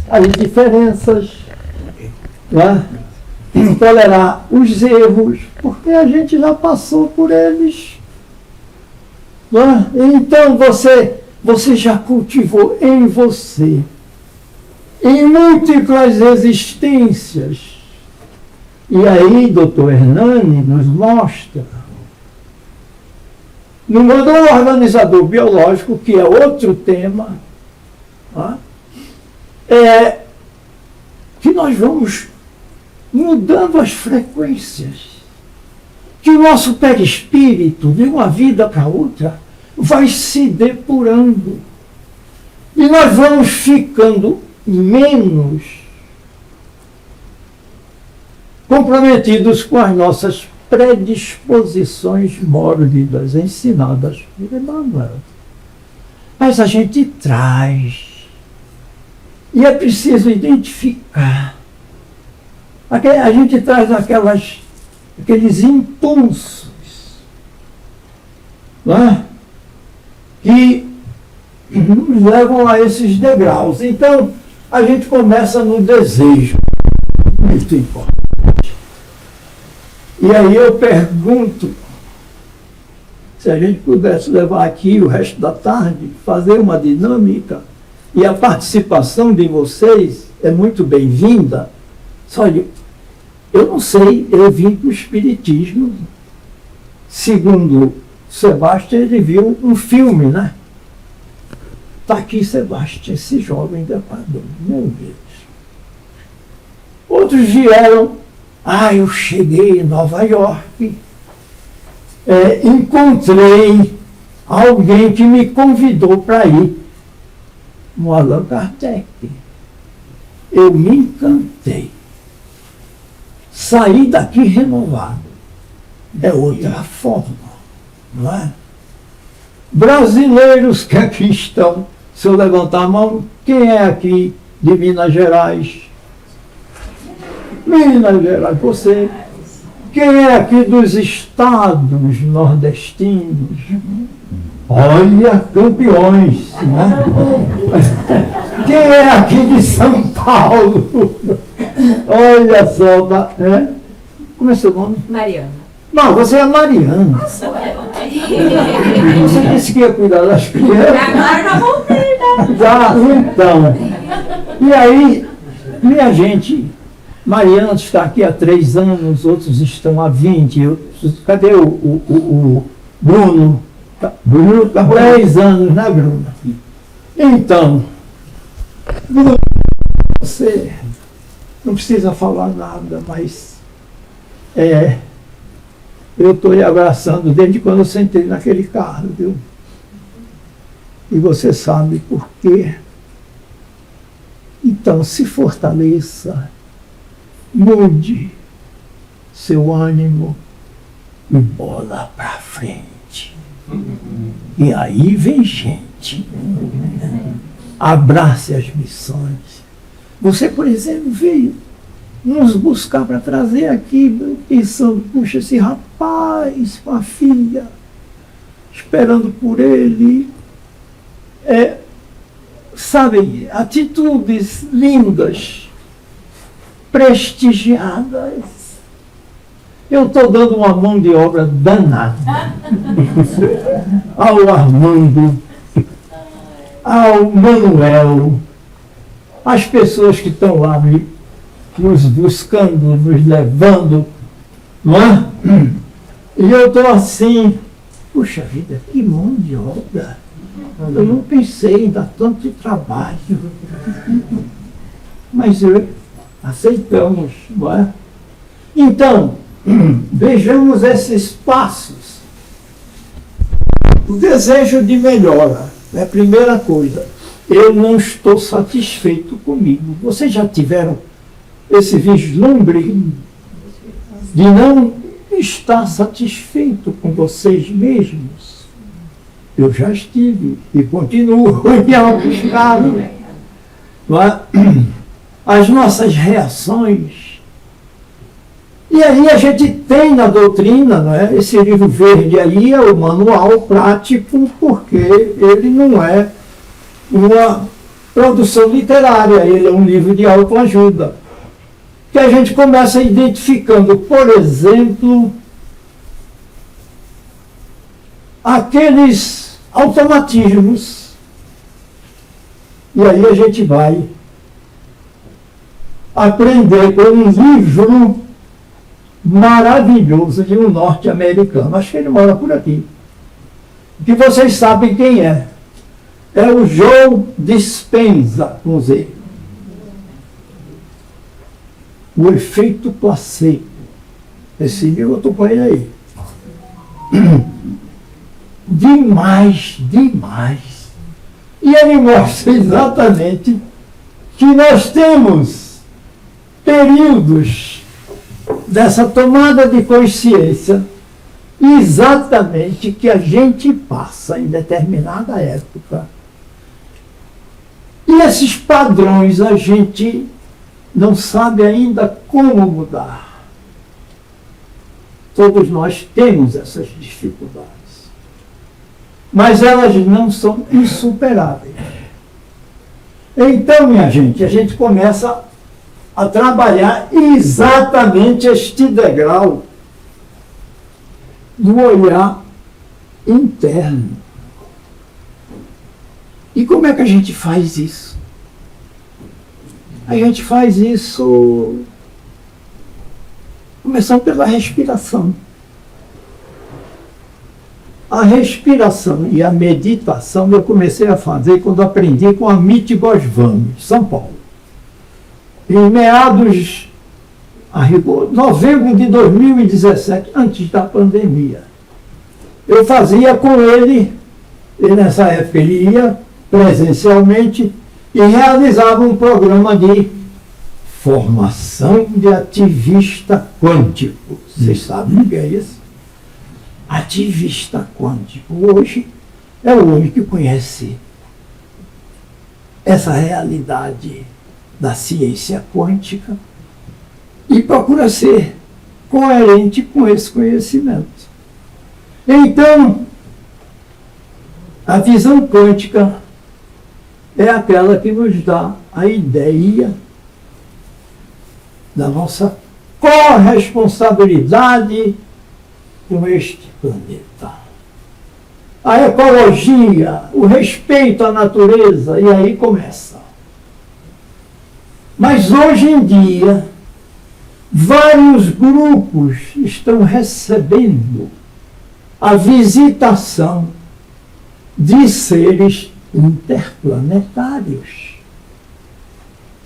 as diferenças, né? Tolerar os erros, porque a gente já passou por eles. Né? Então você já cultivou em você, em múltiplas existências. E aí, doutor Hernani nos mostra, no modo organizador biológico, que é outro tema, né? Que nós vamos mudando as frequências, que o nosso perispírito, de uma vida para outra, vai se depurando. E nós vamos ficando menos comprometidos com as nossas predisposições mórbidas ensinadas por Emmanuel. Mas a gente traz, e é preciso identificar. A gente traz aqueles impulsos, né, que nos levam a esses degraus. Então, a gente começa no desejo, muito importante. E aí eu pergunto, se a gente pudesse levar aqui o resto da tarde, fazer uma dinâmica, e a participação de vocês é muito bem-vinda. Olha, eu não sei, eu vim para o Espiritismo, segundo Sebastião, ele viu um filme, né? Está aqui Sebastião, esse jovem depador, meu Deus. Outros vieram, eu cheguei em Nova York, encontrei alguém que me convidou para ir no Allan Kardec. Eu me encantei. Saí daqui renovado. É outra forma, não é? Brasileiros que aqui estão, se eu levantar a mão, quem é aqui de Minas Gerais? Minas Gerais, você. Quem é aqui dos estados nordestinos? Olha, campeões, né? Quem é aqui de São Paulo? Olha só, como é seu nome? Mariana. Não, você é Mariana. Sou eu. Você disse que ia cuidar das crianças. Agora já voltei, né? Já, então. E aí, minha gente, Mariana está aqui há 3 anos, outros estão há 20. Cadê o Bruno? Bruno tá 10 anos, né, Bruno? Então, Bruno, você não precisa falar nada, mas eu estou lhe abraçando desde quando eu sentei naquele carro, viu? E você sabe por quê. Então, se fortaleça, mude seu ânimo e bola pra frente. E aí vem gente. Abrace as missões. Você, por exemplo, veio nos buscar para trazer aqui, pensando, puxa, esse rapaz com a filha, esperando por ele. Sabe, atitudes lindas, prestigiadas. Eu estou dando uma mão de obra danada ao Armando, ao Manuel, as pessoas que estão lá nos buscando, nos levando, não é? E eu estou assim, puxa vida, que mão de obra. Eu não pensei em dar tanto trabalho. Mas aceitamos, não é? Então, vejamos esses passos. O desejo de melhora é a primeira coisa. Eu não estou satisfeito comigo. Vocês já tiveram esse vislumbre de não estar satisfeito com vocês mesmos? Eu já estive e continuo em altos cargos. As nossas reações. E aí a gente tem na doutrina, não é? Esse livro verde aí é o manual prático, porque ele não é uma produção literária, ele é um livro de autoajuda. Que a gente começa identificando, por exemplo, aqueles automatismos. E aí a gente vai aprender com um livro maravilhoso de um norte-americano. Acho que ele mora por aqui. Que vocês sabem quem é. É o Joe Dispenza, com Z. O efeito placebo. Esse livro eu estou com ele aí. Demais, demais. E ele mostra exatamente que nós temos períodos dessa tomada de consciência exatamente que a gente passa em determinada época. E esses padrões a gente não sabe ainda como mudar. Todos nós temos essas dificuldades. Mas elas não são insuperáveis. Então, minha gente, a gente começa a trabalhar exatamente este degrau do olhar interno. E como é que a gente faz isso? A gente faz isso começando pela respiração. A respiração e a meditação eu comecei a fazer quando aprendi com Amit Goswami, de São Paulo. Em meados, a rigor, novembro de 2017, antes da pandemia. Eu fazia com ele, e nessa época ele ia presencialmente e realizava um programa de formação de ativista quântico. Vocês sabem o que é isso? Ativista quântico. Hoje é o homem que conhece essa realidade da ciência quântica e procura ser coerente com esse conhecimento. Então, a visão quântica é aquela que nos dá a ideia da nossa corresponsabilidade com este planeta. A ecologia, o respeito à natureza, e aí começa. Mas hoje em dia, vários grupos estão recebendo a visitação de seres interplanetários.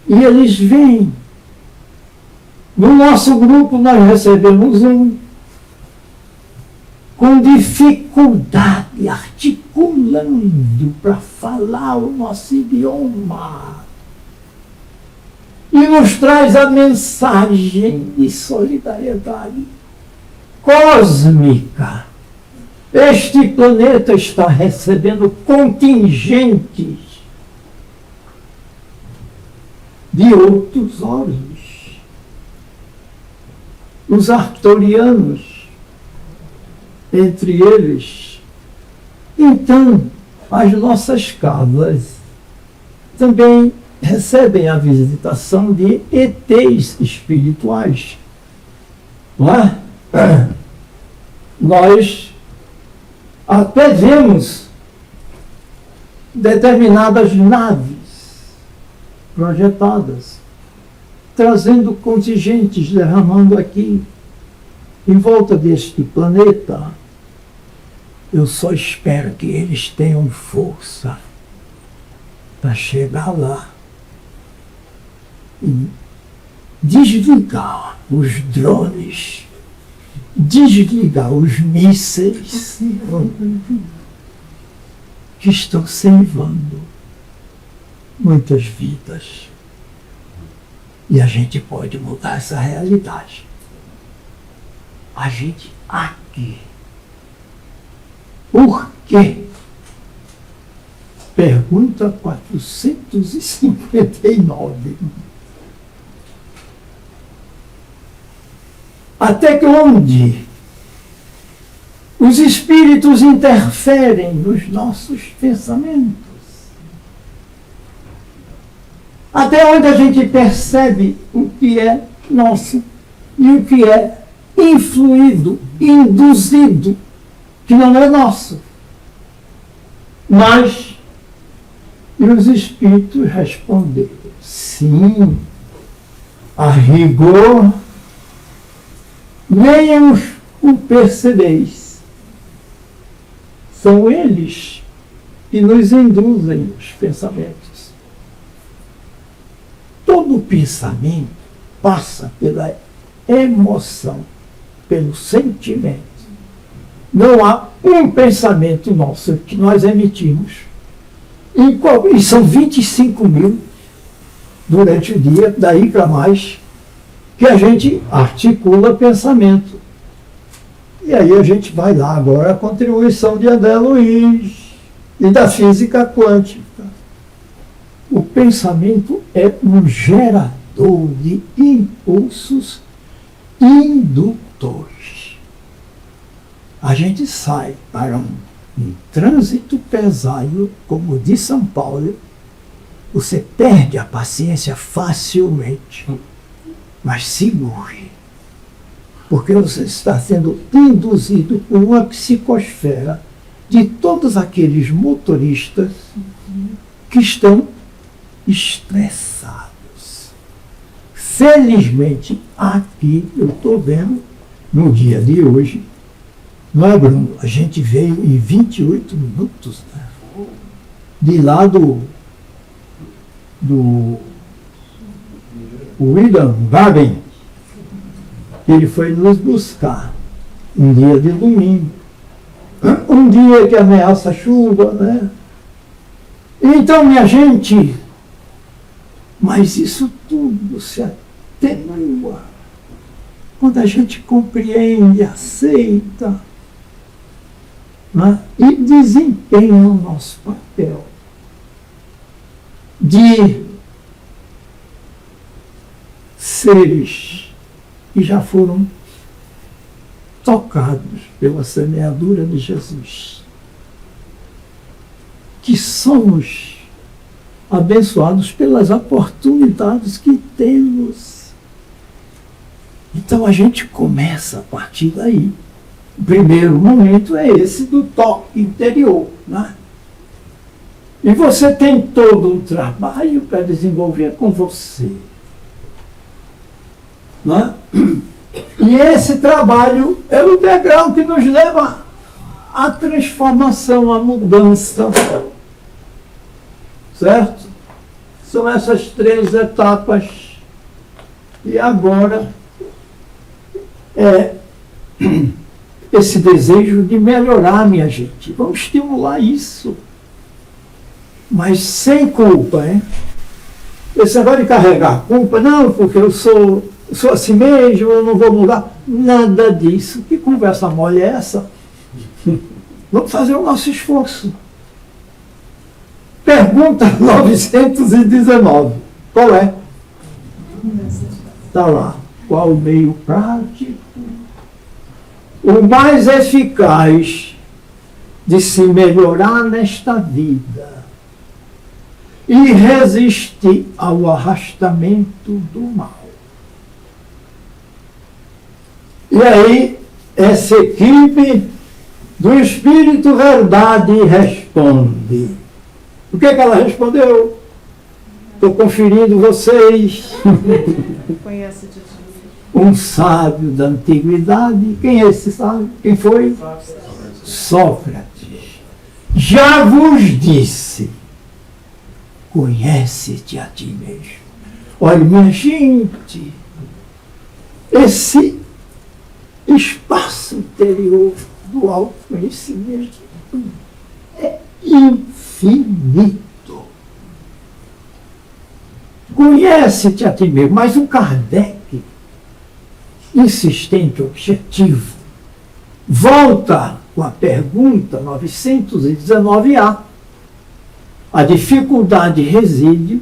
E eles vêm. No nosso grupo nós recebemos um com dificuldade, articulando para falar o nosso idioma. E nos traz a mensagem de solidariedade cósmica. Este planeta está recebendo contingentes de outros olhos. Os arcturianos, entre eles. Então, as nossas casas também recebem a visitação de ETs espirituais. Não é? Nós até vemos determinadas naves projetadas, trazendo contingentes, derramando aqui, em volta deste planeta. Eu só espero que eles tenham força para chegar lá e desligar os drones, desligar os mísseis que estão ceifando muitas vidas. E a gente pode mudar essa realidade. A gente aqui. Por quê? Pergunta 459. Até onde os espíritos interferem nos nossos pensamentos? Até onde a gente percebe o que é nosso e o que é influído, induzido, que não é nosso. Mas e os espíritos responderam: sim, a rigor, nem os o percebeis. São eles que nos induzem os pensamentos. Todo pensamento passa pela emoção, pelo sentimento. Não há um pensamento nosso que nós emitimos, e são 25 mil durante o dia, daí para mais, que a gente articula pensamento. E aí a gente vai lá agora a contribuição de André Luiz e da física quântica. O pensamento é um gerador de impulsos indutores. A gente sai para um trânsito pesado, como o de São Paulo, você perde a paciência facilmente, mas segure, porque você está sendo induzido por uma psicosfera de todos aqueles motoristas que estão estressados. Felizmente, aqui eu estou vendo, no dia de hoje, não é, Bruno? A gente veio em 28 minutos, né? De lá do William Gaben, ele foi nos buscar um dia de domingo, um dia que ameaça chuva, né? Então, minha gente, mas isso tudo se atenua quando a gente compreende, aceita, né? E desempenha o nosso papel de seres que já foram tocados pela semeadura de Jesus, que somos abençoados pelas oportunidades que temos. Então a gente começa a partir daí. O primeiro momento é esse do toque interior, né? E você tem todo um trabalho para desenvolver com você, né? E esse trabalho é o degrau que nos leva a transformação, a mudança. Certo? São essas 3 etapas. E agora esse desejo de melhorar, minha gente. Vamos estimular isso. Mas sem culpa, hein? Esse negócio de carregar culpa, não, porque eu sou assim mesmo, eu não vou mudar. Nada disso. Que conversa mole é essa? Vamos fazer o nosso esforço. Pergunta 919. Qual é? Está lá. Qual o meio prático? O mais eficaz de se melhorar nesta vida e resistir ao arrastamento do mal. E aí, essa equipe do Espírito Verdade responde. O que é que ela respondeu? Estou conferindo vocês. Conhece Jesus. Um sábio da antiguidade. Quem é esse sábio? Quem foi? Sócrates. Já vos disse, conhece-te a ti mesmo. Olha, minha gente, esse espaço interior do autoconhecimento é infinito. Conhece-te a ti mesmo. Mas o Kardec, insistente, objetivo, volta com a pergunta 919A. A dificuldade reside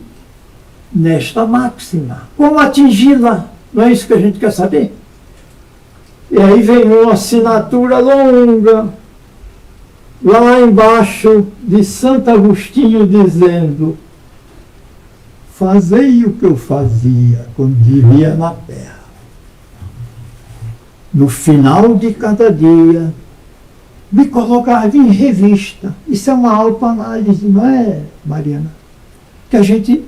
nesta máxima. Como atingi-la? Não é isso que a gente quer saber? E aí vem uma assinatura longa, lá embaixo de Santo Agostinho, dizendo: fazei o que eu fazia quando vivia na terra. No final de cada dia, me colocava em revista. Isso é uma autoanálise, não é, Mariana? Que a gente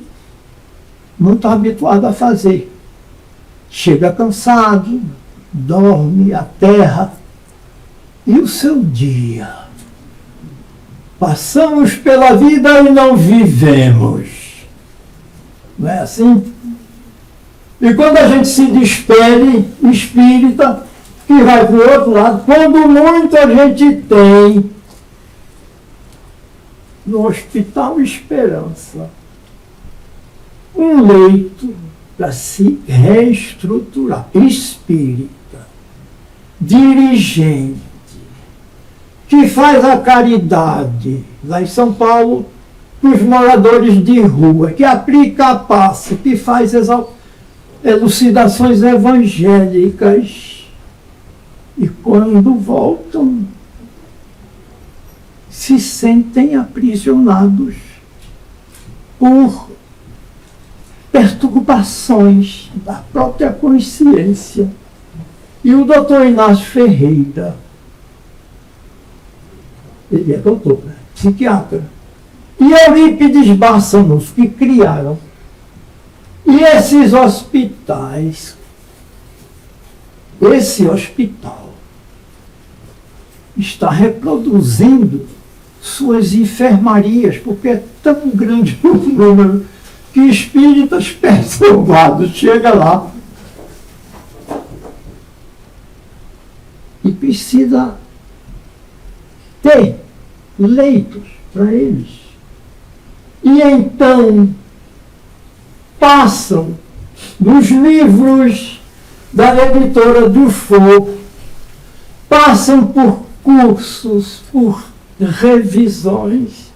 não está habituado a fazer. Chega cansado, dorme a terra. E o seu dia? Passamos pela vida e não vivemos. Não é assim? E quando a gente se despede, espírita, que vai para o outro lado, quando muito a gente tem no Hospital Esperança um leito para se reestruturar. Espírita, dirigente, que faz a caridade lá em São Paulo para os moradores de rua, que aplica a passe, que faz elucidações evangélicas. E quando voltam, se sentem aprisionados por perturbações da própria consciência. E o doutor Inácio Ferreira, ele é doutor, né? Psiquiatra, e Eurípides Barçanufo, que criaram. E esses hospitais, esse hospital está reproduzindo suas enfermarias, porque é tão grande o número que espíritas perturbados chegam lá e precisa ter leitos para eles. E então passam nos livros da editora do Fogo, passam por cursos, por revisões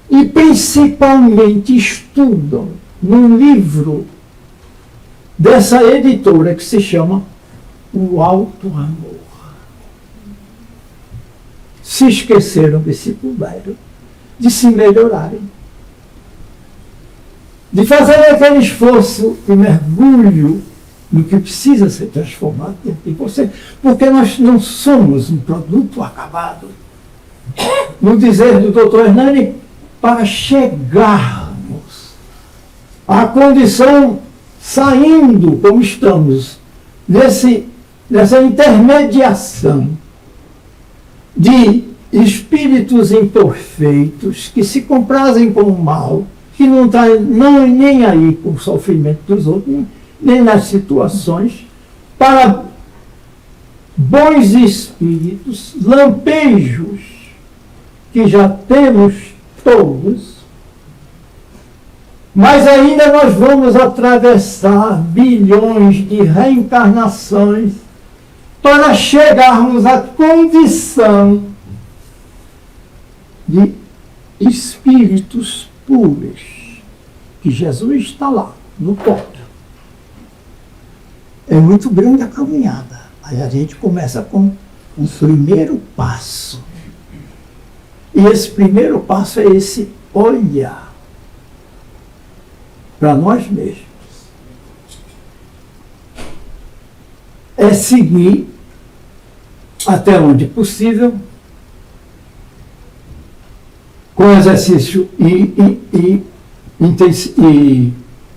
e principalmente estudam num livro dessa editora que se chama O Alto Amor. Se esqueceram de se puderam, de se melhorarem, de fazer aquele esforço de mergulho no que precisa ser transformado dentro de você, porque nós não somos um produto acabado. No dizer do Dr. Hernani, para chegarmos à condição, saindo como estamos, nessa intermediação de espíritos imperfeitos que se comprazem com o mal, que não está nem aí com o sofrimento dos outros, nem nas situações, para bons espíritos, lampejos, que já temos todos, mas ainda nós vamos atravessar bilhões de reencarnações para chegarmos à condição de espíritos puros, que Jesus está lá, no topo. É muito grande a caminhada, mas a gente começa com um primeiro passo. E esse primeiro passo é esse olhar para nós mesmos. É seguir até onde possível, com exercício e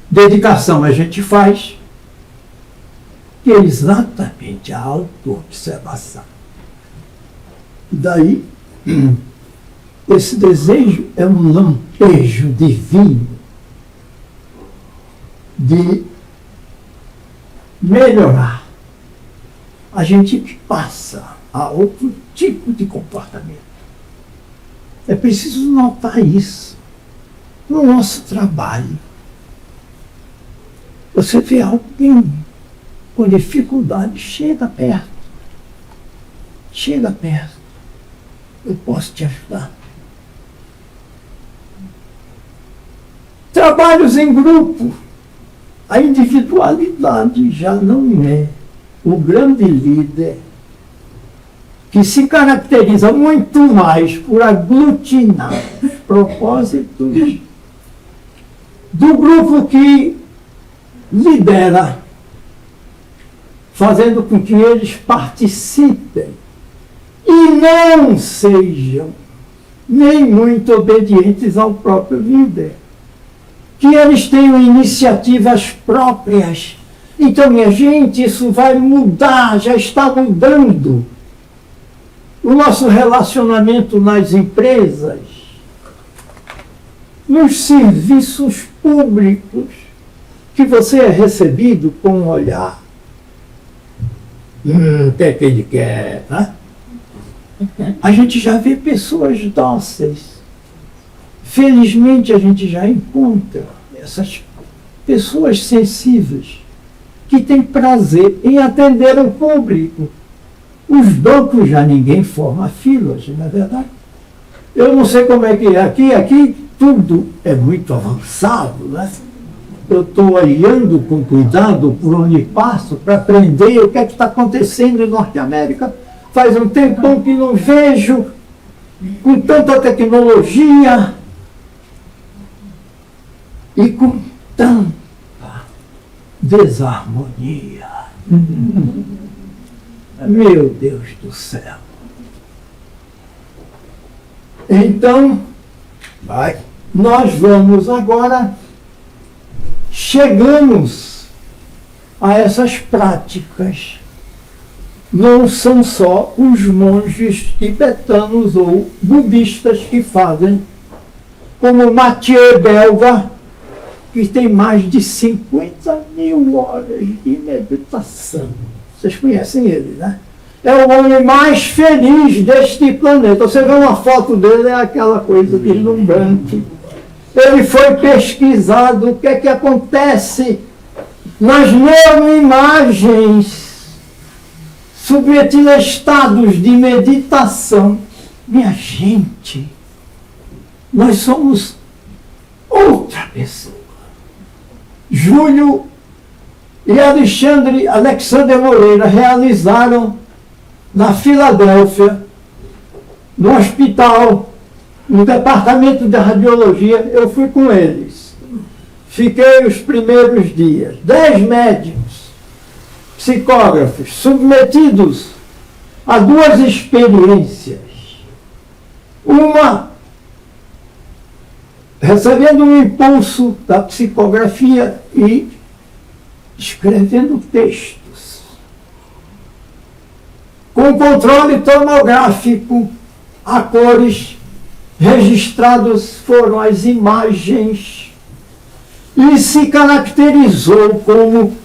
dedicação a gente faz, que é exatamente a auto-observação. Daí, esse desejo é um lampejo divino de melhorar. A gente passa a outro tipo de comportamento. É preciso notar isso no nosso trabalho. Você vê alguém com dificuldade, chega perto. Chega perto. Eu posso te ajudar. Trabalhos em grupo. A individualidade já não é o grande líder, que se caracteriza muito mais por aglutinar os propósitos do grupo que lidera, fazendo com que eles participem e não sejam nem muito obedientes ao próprio líder, que eles tenham iniciativas próprias. Então, minha gente, isso vai mudar, já está mudando. O nosso relacionamento nas empresas, nos serviços públicos, que você é recebido com um olhar. O que é que ele quer? Né? A gente já vê pessoas dóceis. Felizmente, a gente já encontra essas pessoas sensíveis que têm prazer em atender o público. Os bancos já ninguém forma filas, não é verdade? Eu não sei como é que é aqui tudo é muito avançado, né? Eu estou olhando com cuidado por onde passo para aprender o que é que está acontecendo em Norte América. Faz um tempão que não vejo, com tanta tecnologia e com tanta desarmonia. Meu Deus do céu. Então, nós vamos agora, chegamos a essas práticas. Não são só os monges tibetanos ou budistas que fazem, como Mathieu Belga, que tem mais de 50.000 horas de meditação. Vocês conhecem ele, né? É o homem mais feliz deste planeta. Você vê uma foto dele, é aquela coisa deslumbrante. Ele foi pesquisado o que é que acontece nas neuroimagens, submetido a estados de meditação. Minha gente, nós somos outra pessoa. Júlio e Alexandre Moreira realizaram na Filadélfia, no hospital, no departamento de radiologia. Eu fui com eles. Fiquei os primeiros dias. 10 médicos, psicógrafos, submetidos a 2 experiências. Uma, recebendo um impulso da psicografia e escrevendo textos, com Com controle tomográfico a cores, registrados foram as imagens e se caracterizou como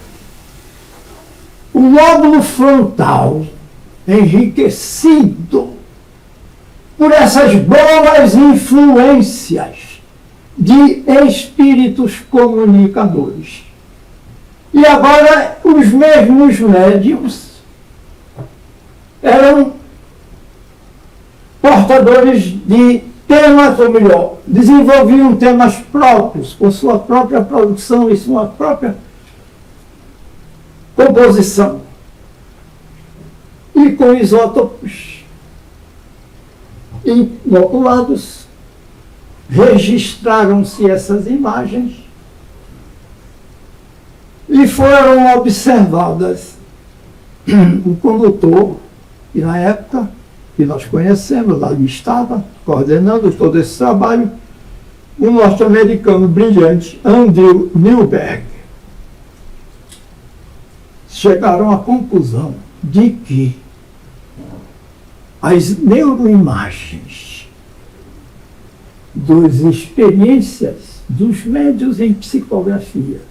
o lóbulo frontal enriquecido por essas boas influências de espíritos comunicadores. E agora os mesmos médiums eram portadores de temas, ou melhor, desenvolviam temas próprios, com sua própria produção e sua própria composição. E com isótopos inoculados, registraram-se essas imagens e foram observadas o condutor, que na época que nós conhecemos, lá estava coordenando todo esse trabalho, o norte-americano brilhante Andrew Newberg. Chegaram à conclusão de que as neuroimagens das experiências dos médiuns em psicografia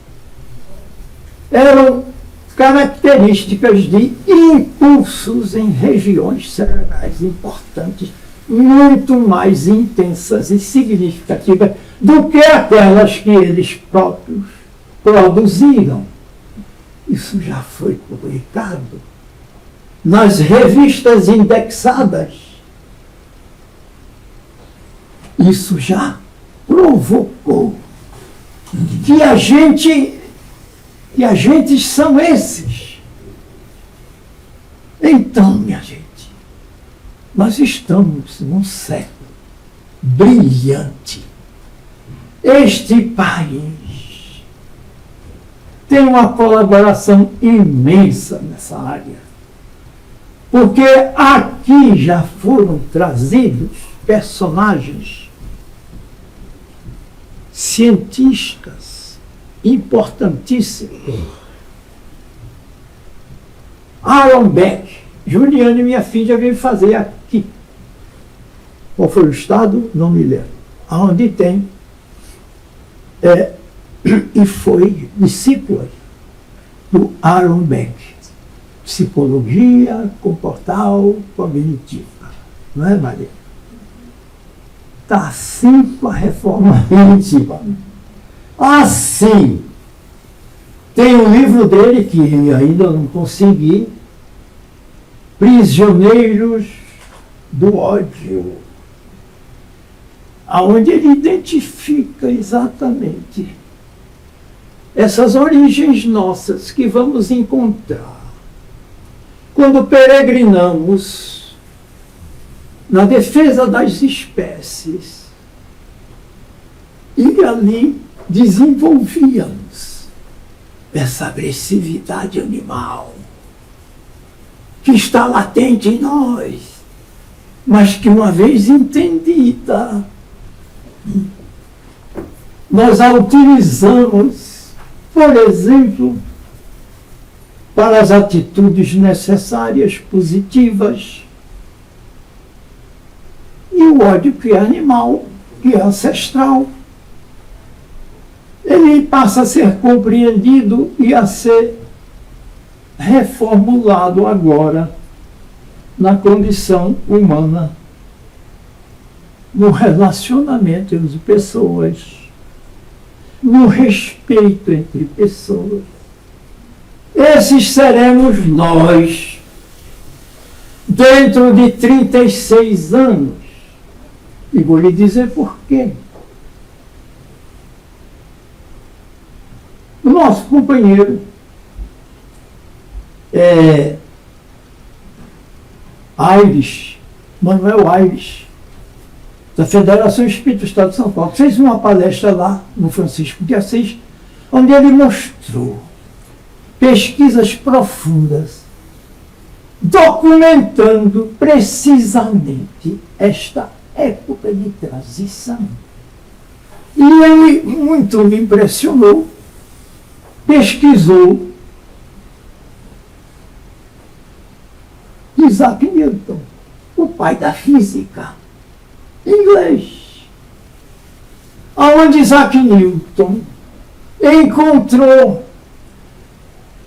eram características de impulsos em regiões cerebrais importantes, muito mais intensas e significativas do que aquelas que eles próprios produziram. Isso já foi publicado nas revistas indexadas. Isso já provocou que agentes são esses. Então, minha gente, nós estamos num século brilhante. Este país tem uma colaboração imensa nessa área, porque aqui já foram trazidos personagens, cientistas importantíssimos. Aaron Beck, Juliana e minha filha veio fazer aqui. Qual foi o estado? Não me lembro. Aonde tem. E foi discípula do Aaron Beck. Psicologia comportal cognitiva. Não é, Maria? Está assim com a reforma cognitiva. Assim. Tem um livro dele que ainda não consegui, Prisioneiros do Ódio, onde ele identifica exatamente essas origens nossas que vamos encontrar quando peregrinamos na defesa das espécies e ali desenvolvíamos essa agressividade animal que está latente em nós, mas que uma vez entendida, nós a utilizamos, por exemplo, para as atitudes necessárias, positivas. E o ódio que é animal, que é ancestral, ele passa a ser compreendido e a ser reformulado agora na condição humana, no relacionamento entre pessoas, no respeito entre pessoas. Esses seremos nós dentro de 36 anos. E vou lhe dizer por quê. O nosso companheiro Aires, Manuel Aires, da Federação Espírita do Estado de São Paulo, fez uma palestra lá no Francisco de Assis, onde ele mostrou pesquisas profundas, documentando precisamente esta época de transição. E ele muito me impressionou, pesquisou Isaac Newton, o pai da física, inglês. Aonde Isaac Newton encontrou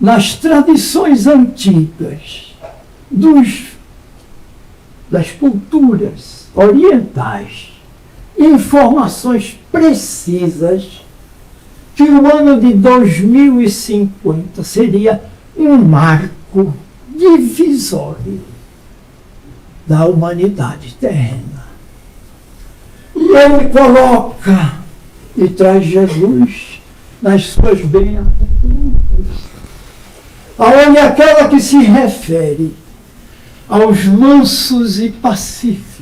nas tradições antigas das culturas orientais informações precisas que o ano de 2050 seria um marco divisório da humanidade terrena. E ele coloca e traz Jesus nas suas bem-aventuranças, aonde aquela que se refere aos mansos e pacíficos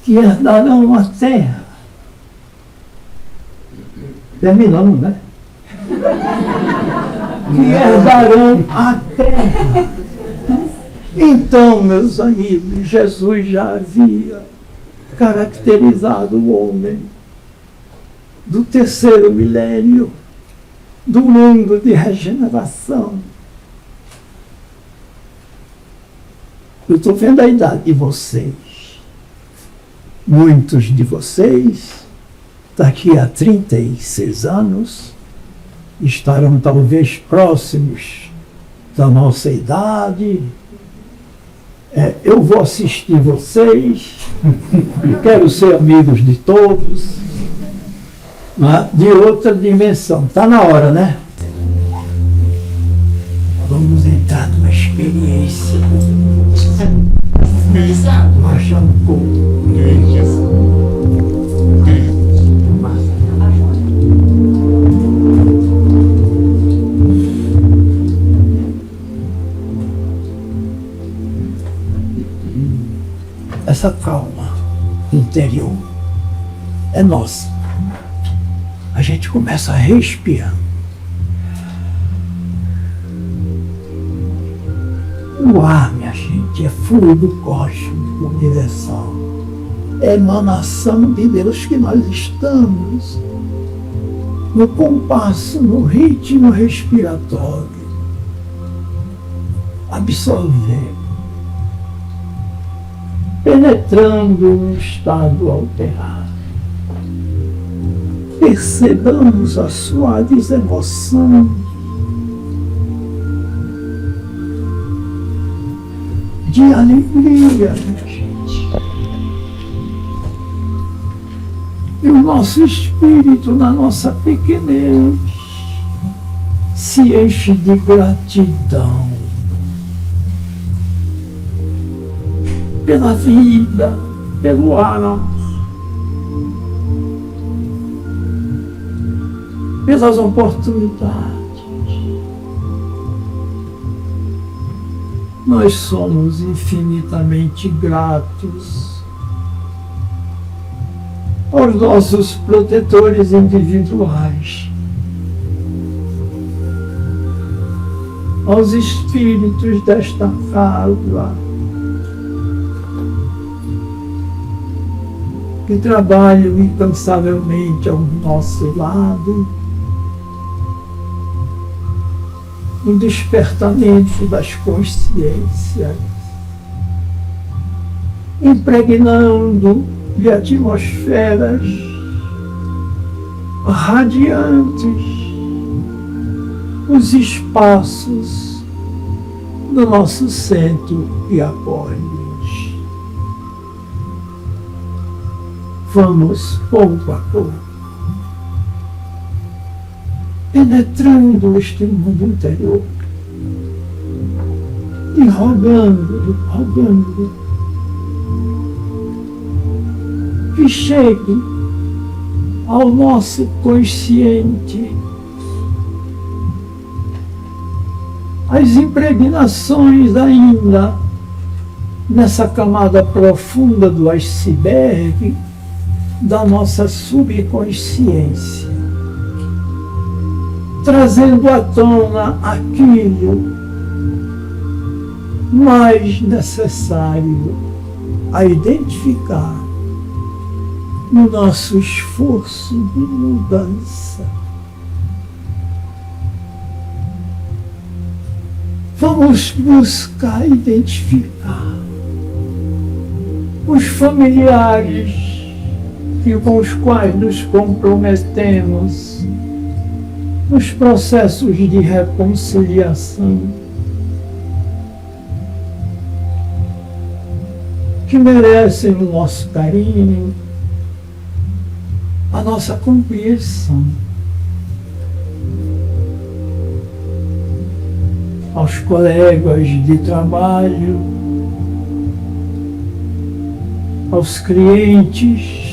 que herdarão a terra. Terminamos, né? Que herdarão a terra. Então, meus amigos, Jesus já havia caracterizado o homem do terceiro milênio, do mundo de regeneração. Eu estou vendo a idade de vocês. Muitos de vocês, daqui a 36 anos, estarão talvez próximos da nossa idade. Eu vou assistir vocês, quero ser amigos de todos, de outra dimensão. Está na hora, né? Vamos entrar numa experiência. Baixa um pouco. Essa calma interior é nossa. A gente começa a respirar. O ar, minha gente, é fluido cósmico universal. É emanação de Deus que nós estamos no compasso, no ritmo respiratório. Absorver. Penetrando no estado alterado. Percebamos a suaves emoções de alegria, gente. E o nosso espírito, na nossa pequenez, se enche de gratidão pela vida, pelo ar, pelas oportunidades. Nós somos infinitamente gratos aos nossos protetores individuais, aos espíritos desta casa, que trabalham incansavelmente ao nosso lado, no despertamento das consciências, impregnando de atmosferas radiantes os espaços do nosso centro de apoio. Vamos pouco a pouco penetrando este mundo interior e rogando que chegue ao nosso consciente as impregnações ainda nessa camada profunda do iceberg da nossa subconsciência, trazendo à tona aquilo mais necessário a identificar no nosso esforço de mudança. Vamos buscar identificar os familiares com os quais nos comprometemos nos processos de reconciliação, que merecem o nosso carinho, a nossa compreensão. Aos colegas de trabalho, aos clientes,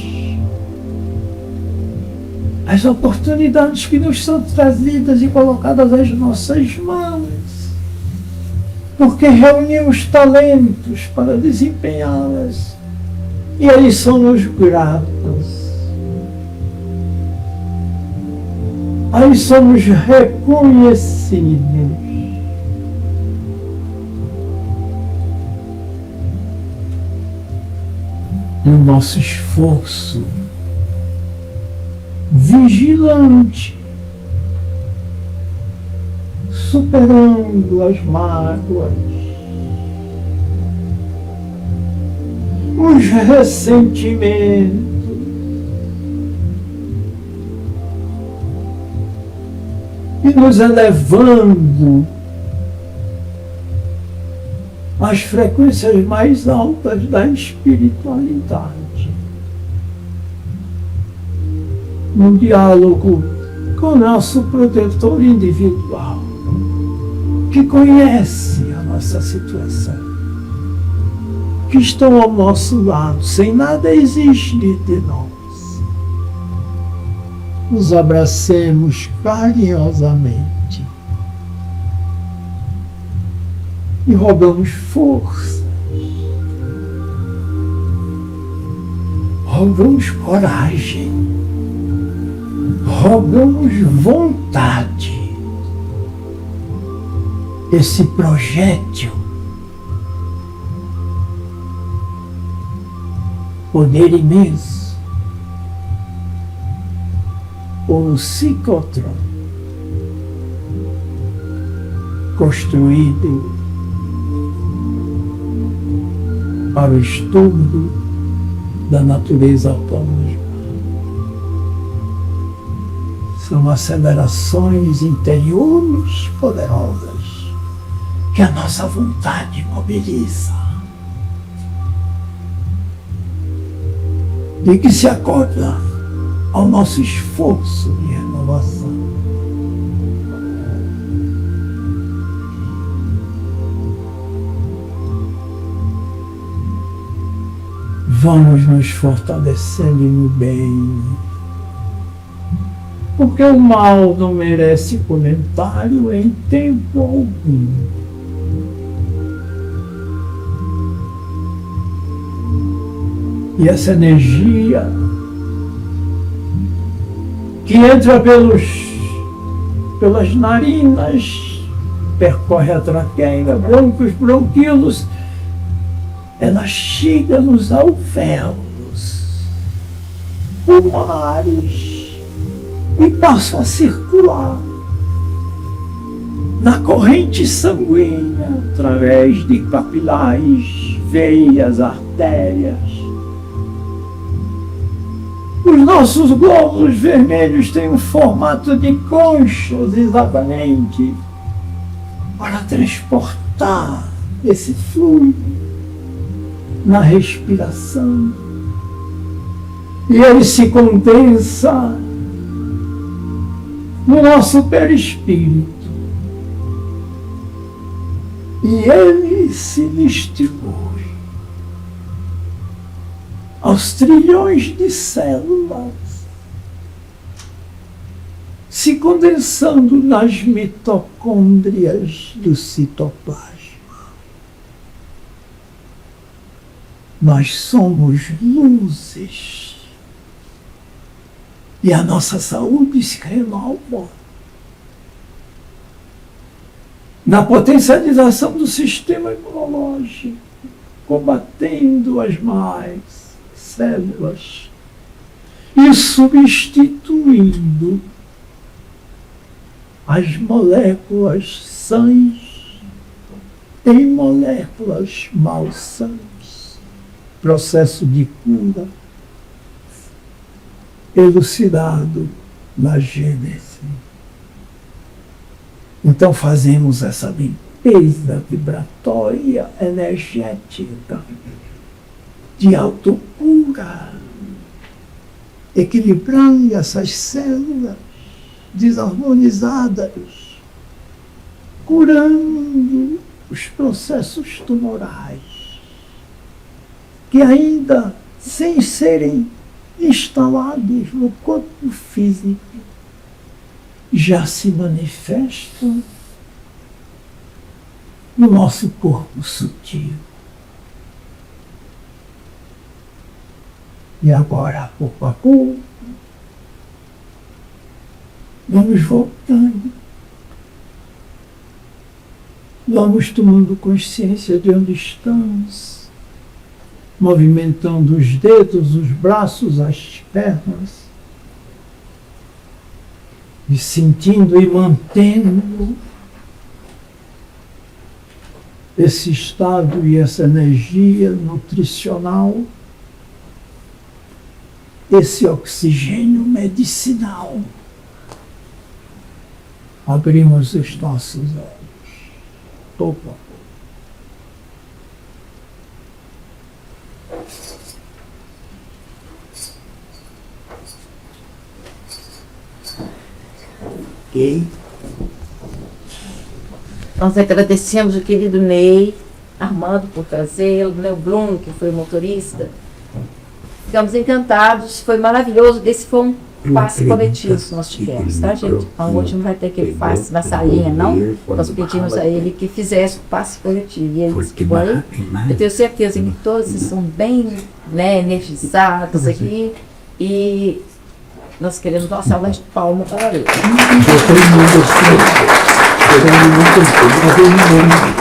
as oportunidades que nos são trazidas e colocadas às nossas mãos, porque reunimos talentos para desempenhá-las e eles são-nos gratos. Aí somos reconhecidos. E o nosso esforço vigilante, superando as mágoas, os ressentimentos, e nos elevando às frequências mais altas da espiritualidade. Num diálogo com o nosso protetor individual, que conhece a nossa situação, que estão ao nosso lado, sem nada exigir de nós. Nos abracemos carinhosamente e rogamos força, rogamos coragem, rogamos vontade. Esse projétil, poder imenso, o ciclotron, construído para o estudo da natureza atômica. São acelerações interiores poderosas que a nossa vontade mobiliza e que se acopla ao nosso esforço de renovação. Vamos nos fortalecendo no bem, porque o mal não merece comentário em tempo algum. E essa energia que entra pelas narinas, percorre a traqueia, brônquios, bronquíolos, ela chega nos alvéolos pulmonares e passa a circular na corrente sanguínea através de capilares, veias, artérias. Os nossos glóbulos vermelhos têm um formato de conchas, exatamente, para transportar esse fluido na respiração. E ele se condensa no nosso perispírito. E ele se distribui aos trilhões de células, se condensando nas mitocôndrias do citoplasma. Nós somos luzes e a nossa saúde se renova na potencialização do sistema imunológico, combatendo as más células e substituindo as moléculas sãs em moléculas malsãs, processo de cura elucidado na Gênese. Então fazemos essa limpeza vibratória, energética, de autocura, equilibrando essas células desarmonizadas, curando os processos tumorais, que ainda sem serem instalados no corpo físico, já se manifestam no nosso corpo sutil. E agora, pouco a pouco, vamos voltando. Vamos tomando consciência de onde estamos, movimentando os dedos, os braços, as pernas, e sentindo e mantendo esse estado e essa energia nutricional, esse oxigênio medicinal. Abrimos os nossos olhos, pouco a pouco. Ok. Nós agradecemos o querido Ney Armando por trazê-lo, né? O Bruno, que foi o motorista. Ficamos encantados, foi maravilhoso. Esse foi um passe coletivo que nós tivemos, tá, gente? Hoje não vai ter aquele passe na salinha, não. Nós pedimos a ele que fizesse o passe coletivo. E ele disse que foi. Eu tenho certeza que todos estão bem, né, energizados aqui. E nós queremos uma salva de palmas para ele.